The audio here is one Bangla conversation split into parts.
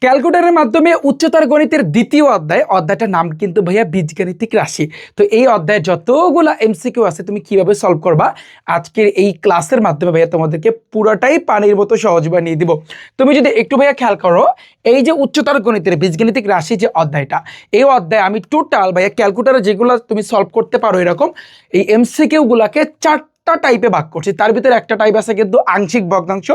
ক্যালকুলেটরের মাধ্যমে উচ্চতর গণিতের দ্বিতীয় অধ্যায়টার নাম কিন্তু ভাইয়া বীজগাণিতিক রাশি। তো এই অধ্যায়ে যতগুলা এমসিকিউ আছে তুমি কিভাবে সলভ করবা আজকের এই ক্লাসের মাধ্যমে ভাইয়া তোমাদেরকে পুরোটাই পানির মতো সহজ বানিয়ে দিব। তুমি যদি একটু ভাইয়া খেয়াল করো, এই যে উচ্চতর গণিতের বীজগাণিতিক রাশি যে অধ্যায়টা, এই অধ্যায়ে আমি টোটাল ভাইয়া ক্যালকুলেটরে যেগুলো তুমি সলভ করতে পারো এরকম এই এমসিকিউ গুলাকে চারটা টাইপে ভাগ করছি। তার ভিতরে একটা টাইপ আছে কিন্তু আংশিক ভগ্নাংশ,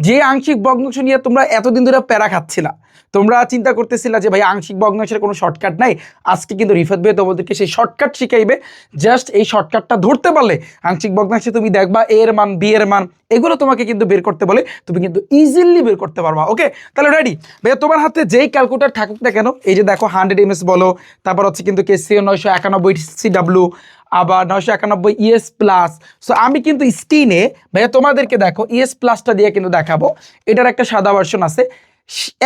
যে আংশিক ভগ্নাংশ নিয়ে তোমরা এতদিন ধরে প্যারা খাচ্ছিলা, তোমরা চিন্তা করতেছিলা যে ভাই আংশিক ভগ্নাংশের কোনো শর্টকাট নাই। আজকে কিন্তু রিফাত ভাই তোমাদেরকে সেই শর্টকাট শিখাইবে। জাস্ট এই শর্টকাটটা ধরতে পারলে আংশিক ভগ্নাংশে তুমি দেখবা এ এর মান, বি এর মান, এগুলো তোমাকে কিন্তু বের করতে বলে, তুমি কিন্তু ইজিলি বের করতে পারবা। ওকে, তাহলে রেডি ভাইয়া? তোমার হাতে যেই ক্যালকুলেটর থাকুক না কেন, এই যে দেখো 100 ms বলো, তারপর হচ্ছে কিন্তু কেসিও 991 CW, আবার 991 ES প্লাস। সো আমি কিন্তু স্ক্রিনে ভাইয়া তোমাদেরকে দেখো ES প্লাসটা দিয়ে কিন্তু দেখাবো। এটার একটা সাদা ভার্সন আছে,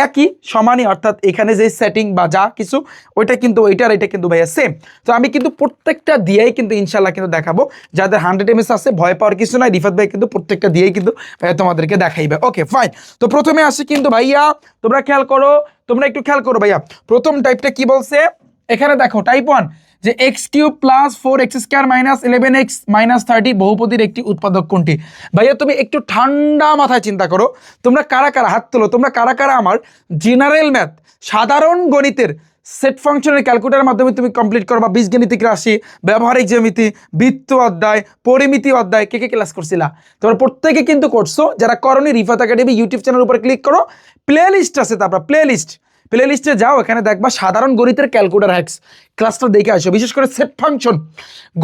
একই সমানই, অর্থাৎ এখানে যে সেটিং বা যা কিছু ওইটা কিন্তু ওইটার এটা কিন্তু ভাইয়া সেম। তো আমি কিন্তু প্রত্যেকটা দিয়েই কিন্তু ইনশাল্লাহ কিন্তু দেখাবো। যাদের 100 ms আছে ভয় পাওয়ার কিছু নাই, রিফাত ভাই কিন্তু প্রত্যেকটা দিয়েই কিন্তু ভাইয়া তোমাদেরকে দেখাইবে। Okay fine. তো প্রথমে আসি কিন্তু ভাইয়া, তোমরা খেয়াল করো, তোমরা একটু খেয়াল করো ভাইয়া। প্রথম টাইপটা কি বলছে এখানে দেখো, টাইপ 1 যে x³ plus 4x² minus 11x minus 30 বহুপদীর একটি উৎপাদক কোনটি? ভাইয়া তুমি একটু ঠান্ডা মাথায় চিন্তা করো, তোমরা কারা কারা হাত তোলো, তোমরা কারা কারা আমার জেনারেল ম্যাথ সাধারণ গণিতের সেট ফাংশনের ক্যালকুলেটরের মাধ্যমে তুমি কমপ্লিট করবা বীজগাণিতিক রাশি, ব্যবহারিক জ্যামিতি, বৃত্ত অধ্যায়, পরিমিতি অধ্যায়, কে কে ক্লাস করছিলা? তোমরা প্রত্যেকে কিন্তু করছো। যারা করনি, রিফাত একাডেমি ইউটিউব চ্যানেলের উপর ক্লিক করো, প্লে লিস্ট আছে, তারপর প্লে লিস্টে যাও, এখানে দেখবা সাধারণ গণিতের ক্যালকুলেটর হ্যাক্স ক্লাসটা দেখে আসো। বিশেষ করে সেট ফাংশন,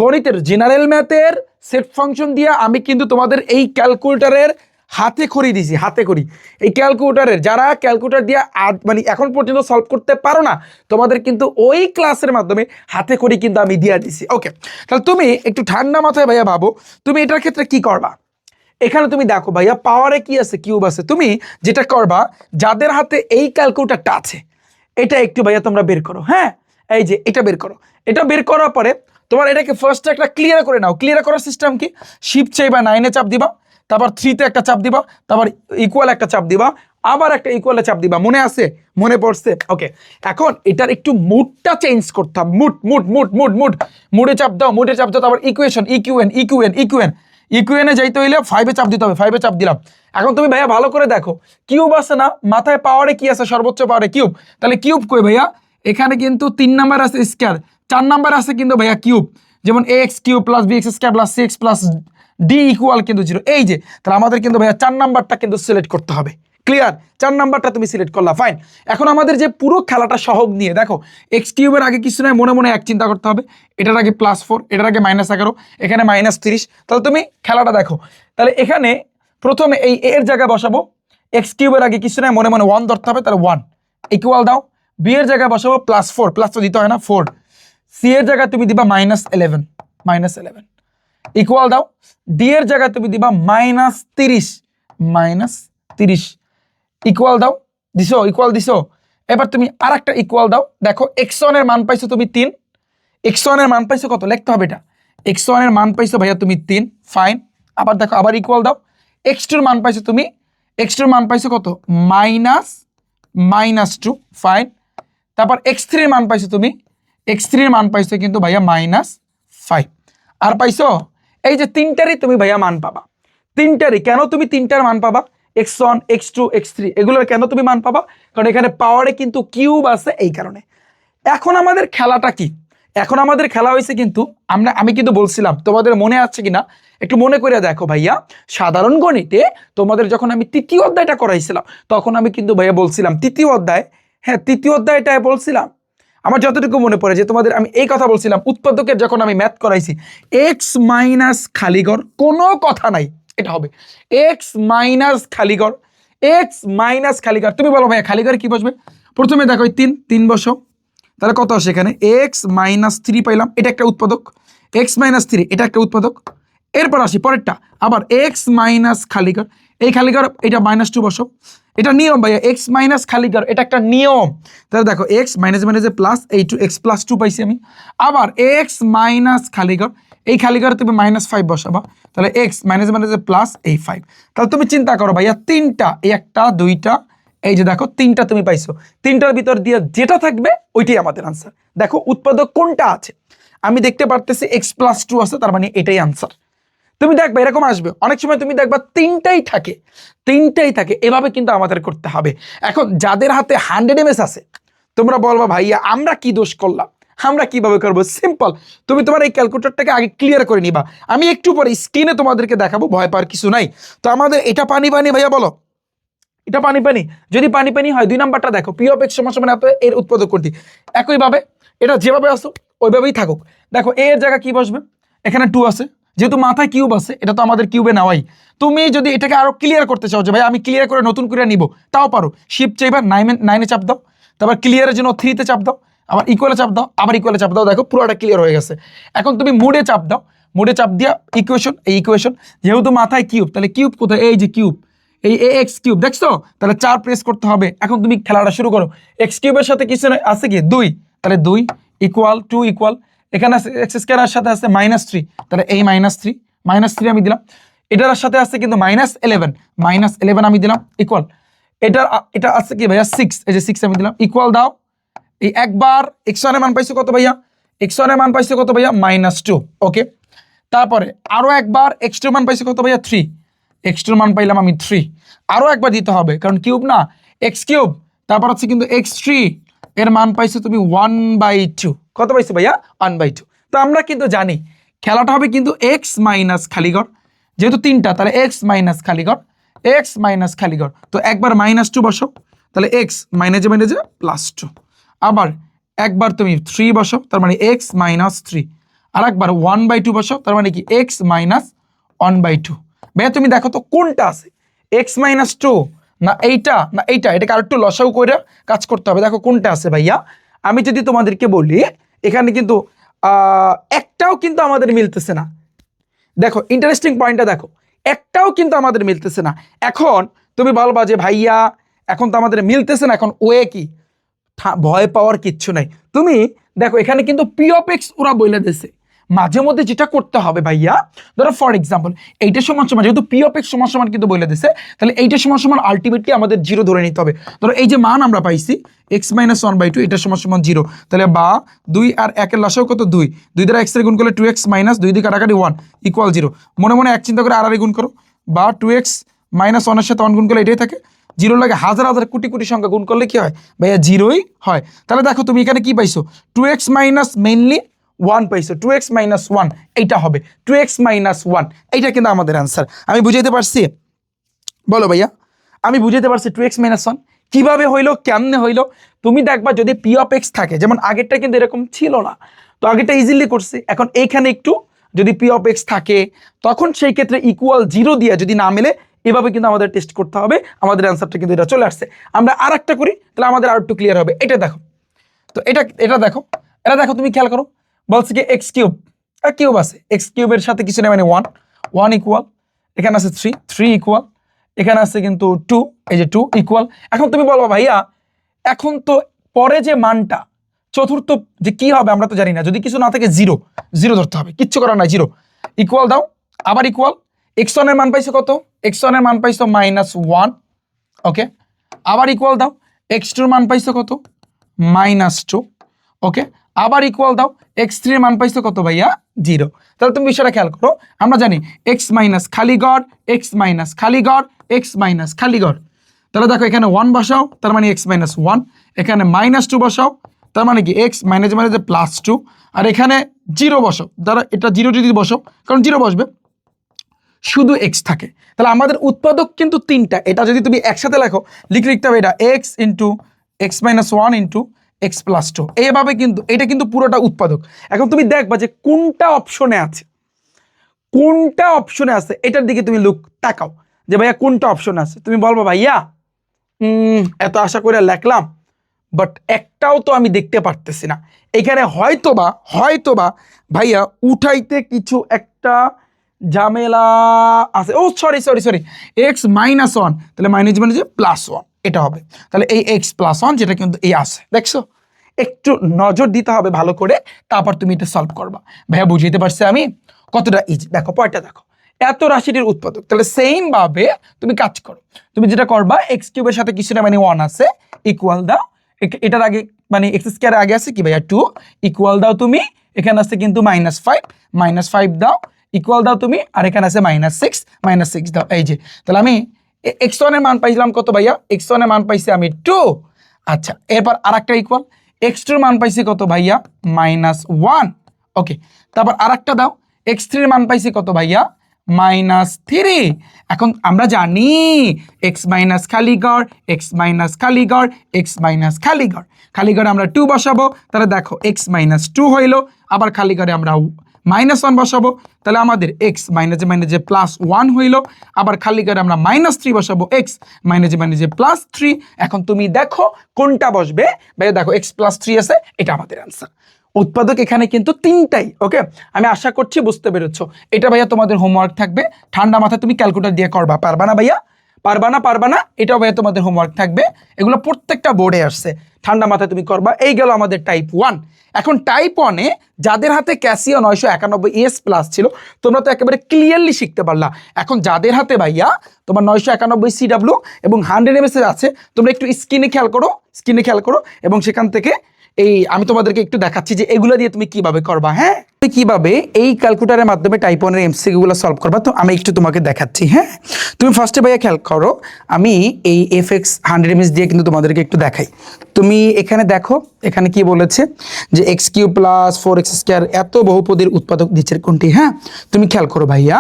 গণিতের জেনারেল ম্যাথের সেট ফাংশন দিয়ে আমি কিন্তু তোমাদের এই ক্যালকুলেটরের হাতে খড়ি দিছি, হাতে খড়ি। এই ক্যালকুলেটরের যারা ক্যালকুলেটর দিয়ে মানে এখন পর্যন্ত সলভ করতে পারো না, তোমাদের কিন্তু ওই ক্লাসের মাধ্যমে হাতে খড়ি কিন্তু আমি দিয়ে দিছি। ওকে, তাহলে তুমি একটু ঠান্ডা মাথায় ভাইয়া ভাবো, তুমি এটার ক্ষেত্রে কি করবা? এখানে তুমি দেখো ভাইয়া পাওয়ারে কি আছে, কিউব আছে। তুমি যেটা করবা, যাদের হাতে এই ক্যালকুলেটরটা আছে এটা একটু ভাইয়া তোমরা বের করো। হ্যাঁ, এই যে এটা বের করো। এটা বের করার পরে তোমার এটাকে ফার্স্ট একটা ক্লিয়ার করে নাও। ক্লিয়ার করার সিস্টেম কি? শিফট চাইবা 9-এ চাপ দিবা, তারপর 3-তে একটা চাপ দিবা, তারপর ইকুয়াল একটা চাপ দিবা, আবার একটা ইকুয়ালে চাপ দিবা। মনে আছে? মনে পড়ছে? ওকে, এখন এটার একটু মুডটা চেঞ্জ করতাম। মুডে চাপ দাও, মুডে চাপ দাও, তারপর ইকুয়েশন, ইকুয়েনে যাইতে হইলে 5-এ চাপ দিতে হবে। 5-এ চাপ দিলাম। এখন তুমি ভাইয়া ভালো করে দেখো, কিউব আছে না মাথায়, পাওয়ারে কি আছে? সর্বোচ্চ পাওয়ারে কিউব। তাহলে কিউব কই ভাইয়া? এখানে কিন্তু 3 নাম্বার আছে স্কয়ার, 4 নাম্বার আছে কিন্তু ভাইয়া কিউব। যেমন ax³ plus bx² plus cx plus d equal কিন্তু 0। এই যে, তাহলে আমাদের কিন্তু ভাইয়া 4 নাম্বারটা কিন্তু সিলেক্ট করতে হবে। ক্লিয়ার? 4 নাম্বারটা তুমি সিলেক্ট করলা, ফাইন। এখন আমাদের যে পুরো খেলাটা সহগ নিয়ে দেখো, x³ এর আগে কিছু নয়, মনে মনে এক চিন্তা করতে হবে। এটার আগে +4, এটার আগে -11, এখানে -30। তাহলে তুমি খেলাটা দেখো। তাহলে এখানে প্রথমে এই এর জায়গায় বসাবো, x³ এর আগে কিছু নয়, মনে মনে 1 ধরতে হবে। তাহলে 1 ইকুয়াল দাও, b এর জায়গায় বসাবো +4, প্লাস তো দিতে হয় না, 4। c এর জায়গায় তুমি দিবা -11 ইকুয়াল দাও, d এর জায়গায় তুমি দিবা -30 ইকুয়াল দাও। দিছো? ইকুয়াল দিছো? এবার তুমি আর একটা ইকুয়াল দাও। দেখো x1 এর মান পাইছো তুমি 3, x1 এর মান পাইছো কত? লিখতে হবে এটা। x1 এর মান পাইছো ভাইয়া তুমি 3, ফাইন। আবার দেখো, আবার ইকুয়াল দাও। x2 এর মান পাইছো তুমি, x2 এর মান পাইছো কত? -2, ফাইন। তারপর x3 এর মান পাইছো তুমি, x3 এর মান পাইছো কিন্তু ভাইয়া -5। আর পাইছো এই যে তিনটারই তুমি ভাইয়া মান পাবা। তিনটারই কেন তুমি তিনটার মান পাবা? x1, x2, x3 এগুলোর কেন তুমি মান পাবা? কারণ এখানে পাওয়ারে কিন্তু কিউব আছে, এই কারণে। এখন আমাদের খেলাটা কি? এখন আমাদের খেলা হয়েছে কিন্তু আমি কিন্তু বলছিলাম, তোমাদের মনে আছে কিনা একটু মনে করে দেখো ভাইয়া। সাধারণ গণিতে তোমাদের যখন আমি তৃতীয় অধ্যায়টা করাইছিলাম, তখন আমি কিন্তু ভাইয়া বলছিলাম তৃতীয় অধ্যায়টায় বলছিলাম, আমার যতটুকু মনে পড়ে যে তোমাদের আমি এই কথা বলছিলাম, উৎপাদকের যখন আমি ম্যাথ করাইছি, x মাইনাস খালিঘর, কোনো কথা নাই, এটা হবে x মাইনাস খালিঘর, তুমি বলো ভাইয়া খালিঘরে কি বসবে? প্রথমে দেখো 3 বসো, তাহলে কত আসে এখানে? x-3 পাইলাম, এটা একটা উৎপাদক। x-3 এটা একটা উৎপাদক। এরপর আসি পরেরটা, আবার x মাইনাস খালিঘর, এই খালিঘর এটা -2 বসো। এটা নিয়ম ভাইয়া, x মাইনাস খালিঘর এটা একটা নিয়ম। তাহলে দেখো x মাইনাস মাইনাসে প্লাস, এই x +2 পাইছি আমি। আবার x মাইনাস খালিঘর, এই খালিঘরে তুমি -5 বসাবা। তাহলে x মাইনাস মাইনাসে প্লাস, এই 5। তাহলে তুমি চিন্তা করো ভাইয়া, তিনটা, এই একটা, দুইটা, এই যে দেখো তিনটা তুমি পাইছো, তিনটার ভিতর দিয়ে যেটা থাকবে ওইটাই আমাদের আনসার। দেখো উৎপাদক কোনটা আছে, আমি দেখতে পারতেছি x+2 আছে, তার মানে এটাই আনসার। তুমি দেখবে এরকম আসবে, অনেক সময় তুমি দেখবা তিনটাই থাকে, তিনটাই থাকে, এভাবে কিন্তু আমাদের করতে হবে। এখন যাদের হাতে 100 ms আছে, তোমরা বলবা ভাইয়া আমরা কি দোষ করলাম, আমরা কিভাবে করবো? সিম্পল, তুমি তোমার এই ক্যালকুলেটরটাকে আগে ক্লিয়ার করে নিবা, আমি একটু পরে স্ক্রিনে তোমাদেরকে দেখাবো, ভয় পাওয়ার কিছু নাই। তো আমাদের এটা পানি পানি ভাইয়া বলো, এটা পানি পানি, যদি পানি পানি হয় 2 নাম্বারটা দেখো, পি অফ এক্স সমান এত, এর উৎপাদক কোনটি? একইভাবে এটা যেভাবে আসো ওইভাবেই থাকুক। দেখো এ এর জায়গা কি বসবে, এখানে 2 আছে, যেহেতু মাথায় কিউব আছে, এটা তো আমাদের কিউবে নেওয়াই। তুমি যদি এটাকে আরো ক্লিয়ার করতে চাও যে ভাই আমি ক্লিয়ার করে নতুন করে নিব, তাও পারো। শিফট চাইবা 9-এ চাপ দাও, তারপর ক্লিয়ারের জন্য 3-তে চাপ দাও, আবার ইকুয়ালে চাপ দাও, আবার ইকুয়ালে চাপ দাও, দেখো পুরোটা ক্লিয়ার হয়ে গেছে। এখন তুমি মুডে চাপ দাও, মুডে চাপ দিয়া ইকুয়েশন, এই ইকুয়েশন যেহেতু মাথায় কিউব, তাহলে কিউব কোথায়? এই যে কিউব, এই এক্স কিউব দেখছো, তাহলে 4 প্রেস করতে হবে। এখন তুমি খেলাটা শুরু করো, এক্স কিউবের সাথে কিছু আছে কি 2, তাহলে 2 ইকুয়াল 2 ইকুয়াল, এখানে আছে এক্স স্কয়ারের সাথে আছে -3, তাহলে এই -3 আমি দিলাম। এটার সাথে আছে কিন্তু -11 আমি দিলাম ইকুয়াল, এটা আছে কি ভাইয়া 6, এই যে 6 আমি দিলাম ইকুয়াল দাও। এই একবার x1 এর মান পাইছো কত ভাইয়া, x1 এর মান পাইছো কত ভাইয়া -2, ওকে। তারপরে আরো একবার x2 এর মান পাইছো কত ভাইয়া 3, x2 এর মান পাইলাম আমি 3, আরো একবার দিতে হবে কারণ কিউব না, x কিউব। তারপর হচ্ছে কিন্তু x3 এর মান পাইছো তুমি 1/2, কত পাইছো ভাইয়া 1/2। তো আমরা কিন্তু জানি খেলাটা হবে কিন্তু x মাইনাস খালিঘর, যেহেতু তিনটা তাহলে x মাইনাস খালিঘর, x মাইনাস খালিঘর। তো একবার -2 বসো, তাহলে x মাইনাসে +2, আবার একবার তুমি 3 বসো, তার মানে x -3, আর একবার 1/2 বসো, তার মানে কি x -1/2। ভাইয়া তুমি দেখো তো কোনটা আছে, x -2 না এইটা না এইটা, এটাকে আরেকটু লসাগু করে কাজ করতে হবে। দেখো কোনটা আছে ভাইয়া, আমি যদি তোমাদেরকে বলি এখানে কিন্তু একটাও কিন্তু আমাদের মিলতেছে না। দেখো ইন্টারেস্টিং পয়েন্টটা দেখো, একটাও কিন্তু আমাদের মিলতেছে না। এখন তুমি বলবা যে ভাইয়া এখন তো আমাদের মিলতেছে না, এখন ওয়ে কি? ভয় পাওয়ার কিচ্ছু নাই। তুমি দেখো এখানে কিন্তু পি অফ এক্স ওরা বলে দিয়েছে, মাঝে মধ্যে যেটা করতে হবে ভাইয়া, ধরো ফর এক্সাম্পল এইটা সমান সমান, যেহেতু পি অফ এক্স সমান সমান কিন্তু বলে দিয়েছে, তাহলে এইটা সমান সমান আলটিমেটলি আমাদের 0 ধরে নিতে হবে। ধরো এই যে মান আমরা পাইছি x -1/2, এটা সমান সমান 0, তাহলে বা 2 আর 1 এর লসাগু কত 2, 2 দ্বারা x এর গুণ করলে 2x - 2 দিয়ে কাটাকাটি 1 ইকুয়াল 0। মনে মনে এক চিন্তা করে আর গুণ করো, বা 2x - 1 এর সাথে 1 গুণ করলে এটাই থাকে, 0 লাগে হাজার হাজার কোটি কোটি সংখ্যা গুণ করলে কি হয় ভাইয়া 0ই হয়। তাহলে দেখো তুমি এখানে কি পাইছো, 2x মাইনাস মেইনলি 1 পাইছো, 2x - 1 এইটা হবে 2x - 1, এইটা কিন্তু আমাদের আনসার। আমি বুঝাইতে পারছি? বলো ভাইয়া আমি বুঝাইতে পারছি 2x - 1 কিভাবে হইলো, কেমনে হইলো? তুমি দেখবা যদি পি অফ এক্স থাকে, যেমন আগেরটা কিন্তু এরকম ছিল না, তো আগেরটা ইজিলি করছি। এখন এইখানে একটু যদি পি অফ এক্স থাকে, তখন সেই ক্ষেত্রে ইকুয়াল 0 দিয়ে যদি না মেলে, এভাবে কিন্তু আমাদের টেস্ট করতে হবে। আমাদের অ্যান্সারটা কিন্তু এটা চলে আসছে। আমরা আর একটা করি, তাহলে আমাদের আর একটু ক্লিয়ার হবে। এটা দেখো, তো এটা দেখো, এটা দেখো তুমি খেয়াল করো, বলছে কি এক্স কিউব, কিউব আছে, এক্স কিউবের সাথে কিছু নেই মানে 1 ইকুয়াল, এখানে আছে 3 ইকুয়াল, এখানে আছে কিন্তু 2, এই যে 2 ইকুয়াল। এখন তুমি বলবা ভাইয়া এখন তো পরে যে মানটা চতুর্থ যে কি হবে আমরা তো জানি না, যদি কিছু না থাকে 0 ধরতে হবে, কিচ্ছু করার নাই, 0 ইকুয়াল দাও, আবার ইকুয়াল। x1 এর মান পাইছো কত, x1 এর মান পাইছো -1, ওকে, আবার ইকুয়াল দাও, x2 এর মান পাইছো কত -2, ওকে, আবার ইকুয়াল দাও, x3 এর মান পাইছো কত ভাইয়া 0। তাহলে তুমি বিষয়টা খেয়াল করো, আমরা জানি x মাইনাস খালি গড়, x মাইনাস খালি গড়, x মাইনাস খালি গড়। তাহলে দেখো এখানে 1 বসাও, তার মানে x - 1, এখানে -2 বসাও, তার মানে কি x মাইনাস +2, আর এখানে 0 বসাও, ধরো এটা 0 যদি বসাও, কারণ 0 বসবে, শুধু x থাকে। তাহলে আমাদের উৎপাদক কিন্তু 3টা, এটা যদি তুমি একসাথে লেখো লিখতে হবে এটা x × x - 1 × x + 2, এইভাবে কিন্তু এটা কিন্তু পুরোটা উৎপাদক। এখন তুমি দেখবা যে কোনটা অপশনে আছে, কোনটা অপশনে আছে, এটার দিকে তুমি তাকাও যে ভাইয়া কোনটা অপশনে আছে। তুমি বলবো ভাইয়া এত আশা করে লেখলাম, বাট একটাও তো আমি দেখতে পারতেছি না। এখানে হয়তোবা ভাইয়া উঠাইতে কিছু একটা ঝামেলা আছে। ও সরি x - 1, তাহলে মাইনাস মানে যে +1, এটা হবে। তাহলে এই x + 1 যেটা কিন্তু এই আছে, দেখছো, একটু নজর দিতে হবে ভালো করে, তারপর তুমি এটা সলভ করবা। ভাইয়া বুঝাইতে পারছি আমি কতটা ইজি? দেখো পয়টা দেখো, এত রাশিটির উৎপাদক। তাহলে সেম ভাবে তুমি কাজ করো, তুমি যেটা করবা এক্স কিউবের সাথে কিছু না মানে 1 আছে ইকুয়াল দাও, এটার আগে মানে এক্স স্কয়ারের আগে আছে কি ভাইয়া 2 ইকুয়াল দাও তুমি, এখানে আছে কিন্তু -5 দাও ইকুয়াল দাও তুমি, আর এখানে আছে -6 দাও। এই যে তাহলে আমি x1 এর মান পাইছিলাম কত ভাইয়া, x1 এর মান পাইছি আমি 2। আচ্ছা এরপর আরেকটা ইকুয়াল x2 এর মান পাইছি কত ভাইয়া -1। ওকে তারপর আরেকটা দাও x3 এর মান পাইছি কত ভাইয়া -3। এখন আমরা জানি x মাইনাস খালি ঘর x মাইনাস খালি ঘর x মাইনাস খালি ঘর, খালি ঘরে আমরা 2 বসাবো, তাহলে দেখো x -2 হইলো, আবার খালি ঘরে আমরা -1 বসাবো, তাহলে আমাদের x মাইনাসে +1 হইলো, আবার খালি ঘরে আমরা -3 বসাবো, x মাইনাসে +3। এখন তুমি দেখো কোনটা বসবে ভাইয়া, দেখো x +3 আছে, এটা আমাদের আনসার। উৎপাদক এখানে কিন্তু 3টাই। ওকে আমি আশা করছি বুঝতে পেরেছো। এটা ভাইয়া তোমাদের হোমওয়ার্ক থাকবে, ঠান্ডা মাথায় তুমি ক্যালকুলেটর দিয়ে করবা, পারবা না ভাইয়া, পারবা না, এটাও ভাইয়া তোমাদের হোমওয়ার্ক থাকবে, এগুলো প্রত্যেকটা বোর্ডে আসছে, ঠান্ডা মাথায় তুমি করবা। এই গেল আমাদের টাইপ 1। এখন টাইপ 1-এ যাদের হাতে ক্যাসিও 991 প্লাস ছিল তোমরা তো একেবারে ক্লিয়ারলি শিখতে পারলা। এখন যাদের হাতে ভাইয়া তোমার 991 CW এবং 100 MS আছে, তোমরা একটু স্ক্রিনে খেয়াল করো এবং সেখান থেকে এই আমি তোমাদেরকে একটু দেখাচ্ছি যে এগুলো দিয়ে তুমি কিভাবে করবা। হ্যাঁ তুমি কিভাবে এই ক্যালকুলেটরের মাধ্যমে টাইপ 1 এর এমসিকিউ গুলো সলভ করবা, তো আমি একটু তোমাকে দেখাচ্ছি। হ্যাঁ তুমি ফার্স্টে ভাইয়া খেয়াল করো, আমি এই fx 100 MS দিয়ে কিন্তু তোমাদেরকে একটু দেখাই। তুমি এখানে দেখো, এখানে কি বলেছে যে x³ + 4x² এত বহুপদীর উৎপাদক নিচের কোনটি। হ্যাঁ তুমি খেয়াল করো ভাইয়া,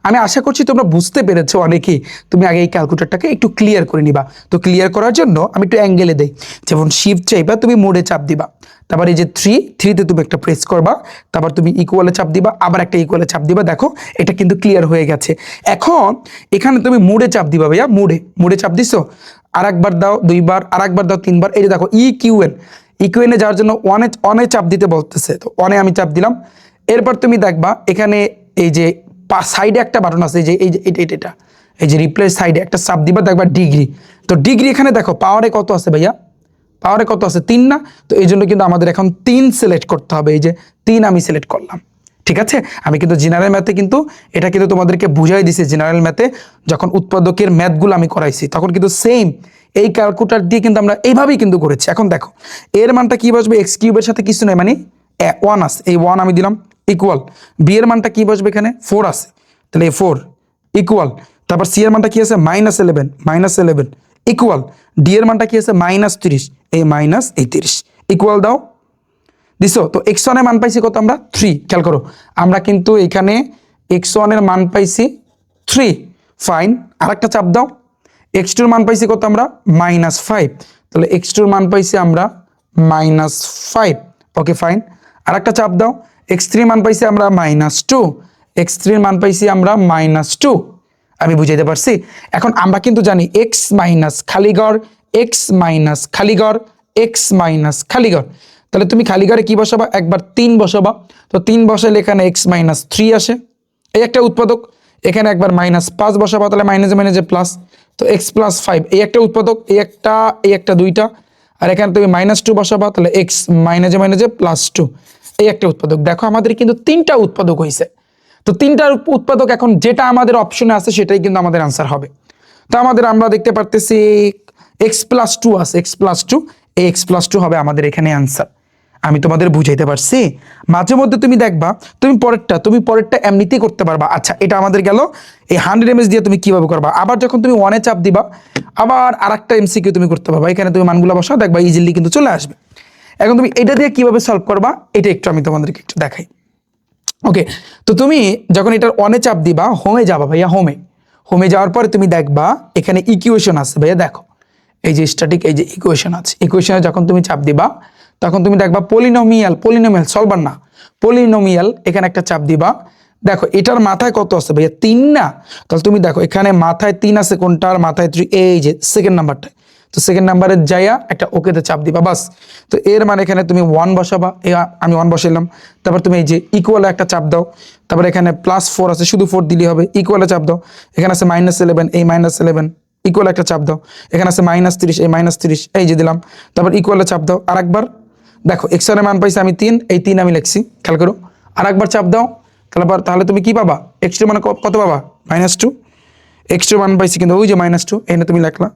আমি আশা করছি তোমরা বুঝতে পেরেছো অনেকেই। তুমি আগে এই ক্যালকুলেটরটাকে একটু ক্লিয়ার করে নিবা। তো ক্লিয়ার করার জন্য আমি একটু অ্যাঙ্গেলে দেই, যেমন শিফট চাইবা তুমি মোডে চাপ দিবা, তারপর এই যে 3তে তুমি একটা প্রেস করবা, তারপর তুমি ইকুয়ালে চাপ দিবা, আবার একটা ইকুয়ালে চাপ দিবা। দেখো এটা কিন্তু ক্লিয়ার হয়ে গেছে। এখন এখানে তুমি মোডে চাপ দিবা ভাইয়া, মোডে চাপ দিছো, আরেকবার দাও 2বার, আরেকবার দাও 3বার। এই যে দেখো ইকুয়েনে যাওয়ার জন্য অনে চাপ দিতে বলতেছে, তো অনে আমি চাপ দিলাম। এরপর তুমি দেখবা এখানে এই যে সাইডে একটা বাটন আছে, এটা এই যে রিপ্লেস সাইডে একটা চাপ দিবা, দেখবা ডিগ্রি। তো ডিগ্রি এখানে দেখো পাওয়ারে কত আছে ভাইয়া, পাওয়ারে কত আছে 3 না, তো এই জন্য কিন্তু আমাদের এখন 3 সিলেক্ট করতে হবে। এই যে 3 আমি সিলেক্ট করলাম, ঠিক আছে। আমি কিন্তু জেনারেল ম্যাথে কিন্তু এটা কিন্তু তোমাদেরকে বুঝাই দিছি, জেনারেল ম্যাথে যখন উৎপাদকের ম্যাথগুলো আমি করাইছি তখন কিন্তু সেম এই ক্যালকুলেটর দিয়ে কিন্তু আমরা এইভাবেই কিন্তু করেছি। এখন দেখো এর মানটা কি বসবে, x³ এর সাথে কিছু নয় মানে 1 আছে, এই 1 আমি দিলাম ইকুয়াল, বি এর মানটা কি বসবে, এখানে 4 আছে, তাহলে এই 4 ইকুয়াল, তারপর সি এর মানটা কি আছে -11 ইকুয়াল, ডি এর মানটা কি আছে -30, এই -30 ইকুয়াল দাও দিছো। তো x1 এর মান পাইছি কত আমরা 3, খেয়াল করো আমরা কিন্তু এখানে x1 এর মান পাইছি 3, ফাইন। আরেকটা চাপ দাও, x2 এর মান পাইছি কত আমরা -5, তাহলে x2 এর মান পাইছি আমরা -5, ওকে ফাইন। আরেকটা চাপ দাও, x3 মান পাইছি আমরা -2, x3 এর মান পাইছি আমরা -2। আমি বুঝাইতে পারছি। এখন আমরা কিন্তু জানি x মাইনাস খালি ঘর x মাইনাস খালি ঘর x মাইনাস খালি ঘর, তাহলে তুমি খালি ঘরে কি বসাবা, একবার 3 বসাবা, তো 3 বসাইলে এখানে x -3 আসে, এই একটা উৎপাদক। এখানে একবার -5 বসাবা, তাহলে মাইনাসে প্লাস, তো x + 5 এই একটা উৎপাদক, এই একটা 2টা, আর এখানে তুমি -2 বসাবা, তাহলে x মাইনাসে +2 এই একটা উৎপাদক। দেখো আমাদের কিন্তু 3টা উৎপাদক হয়েছে। তো 3টার উৎপাদক এখন যেটা আমাদের অপশনে আছে সেটাই কিন্তু আমাদের আনসার হবে। তো আমরা দেখতে পারতেছি x + 2 আছে, x + 2, এই x + 2 হবে আমাদের এখানে আনসার। আমি তোমাদের বুঝাইতে পারছি। মাঝে মধ্যে তুমি দেখবা তুমি পরেরটা এমনিতেই করতে পারবা। আচ্ছা এটা আমাদের গেল এই 100 MS দিয়ে তুমি কিভাবে করবা। আবার যখন তুমি 1-এ চাপ দিবা, আবার আরেকটা এমসিকিউ তুমি করতে পারবা, এখানে তুমি মানগুলো বসাও, দেখবা ইজিলি কিন্তু চলে আসবে। এখন তুমি এটা দিয়ে কিভাবে সলভ করবা এটা একটু আমি তোমাদেরকে একটু দেখাই। ওকে তো তুমি যখন এটার 1-এ চাপ দিবা, হোমে যাবা ভাইয়া, হোমে যাওয়ার পরে তুমি দেখবা এখানে ইকুয়েশন আছে ভাইয়া, দেখো এই যে স্ট্যাটিক, এই যে ইকুয়েশন আছে, ইকুয়েশনে যখন তুমি চাপ দিবা তখন তুমি দেখবা পলিনোমিয়াল সলভার না, পলিনোমিয়াল, এখানে একটা চাপ দিবা। দেখো এটার মাথায় কত আছে ভাইয়া 3 না, তাহলে তুমি দেখো এখানে মাথায় 3 আছে, কোনটার মাথায় 3, এই যে সেকেন্ড নাম্বারটায়, তো সেকেন্ড নাম্বারে যাইয়া একটা ওকেতে চাপ দিবা বাস। তো এর মানে এখানে তুমি 1 বসাবা, আমি 1 বসাইলাম, তারপর তুমি এই যে ইকুয়ালে একটা চাপ দাও, তারপর এখানে +4 আছে, শুধু 4 দিলেই হবে, ইকুয়ালে চাপ দাও, এখানে আছে -11, এই -11 ইকুয়ালে একটা চাপ দাও, এখানে আছে -30, এই -30 এই যে দিলাম, তারপর ইকুয়ালে চাপ দাও আরেকবার। দেখো x1 এর মান পাইছি আমি 3, এই 3 আমি লিখছি, খেয়াল করো। আরেকবার চাপ দাও, তাহলে তুমি কি পাবা, এক্স2 মানে কত পাবা, -2। এক্স2 মান পাইছি কিন্তু ওই যে -2, এখানে তুমি লিখলা।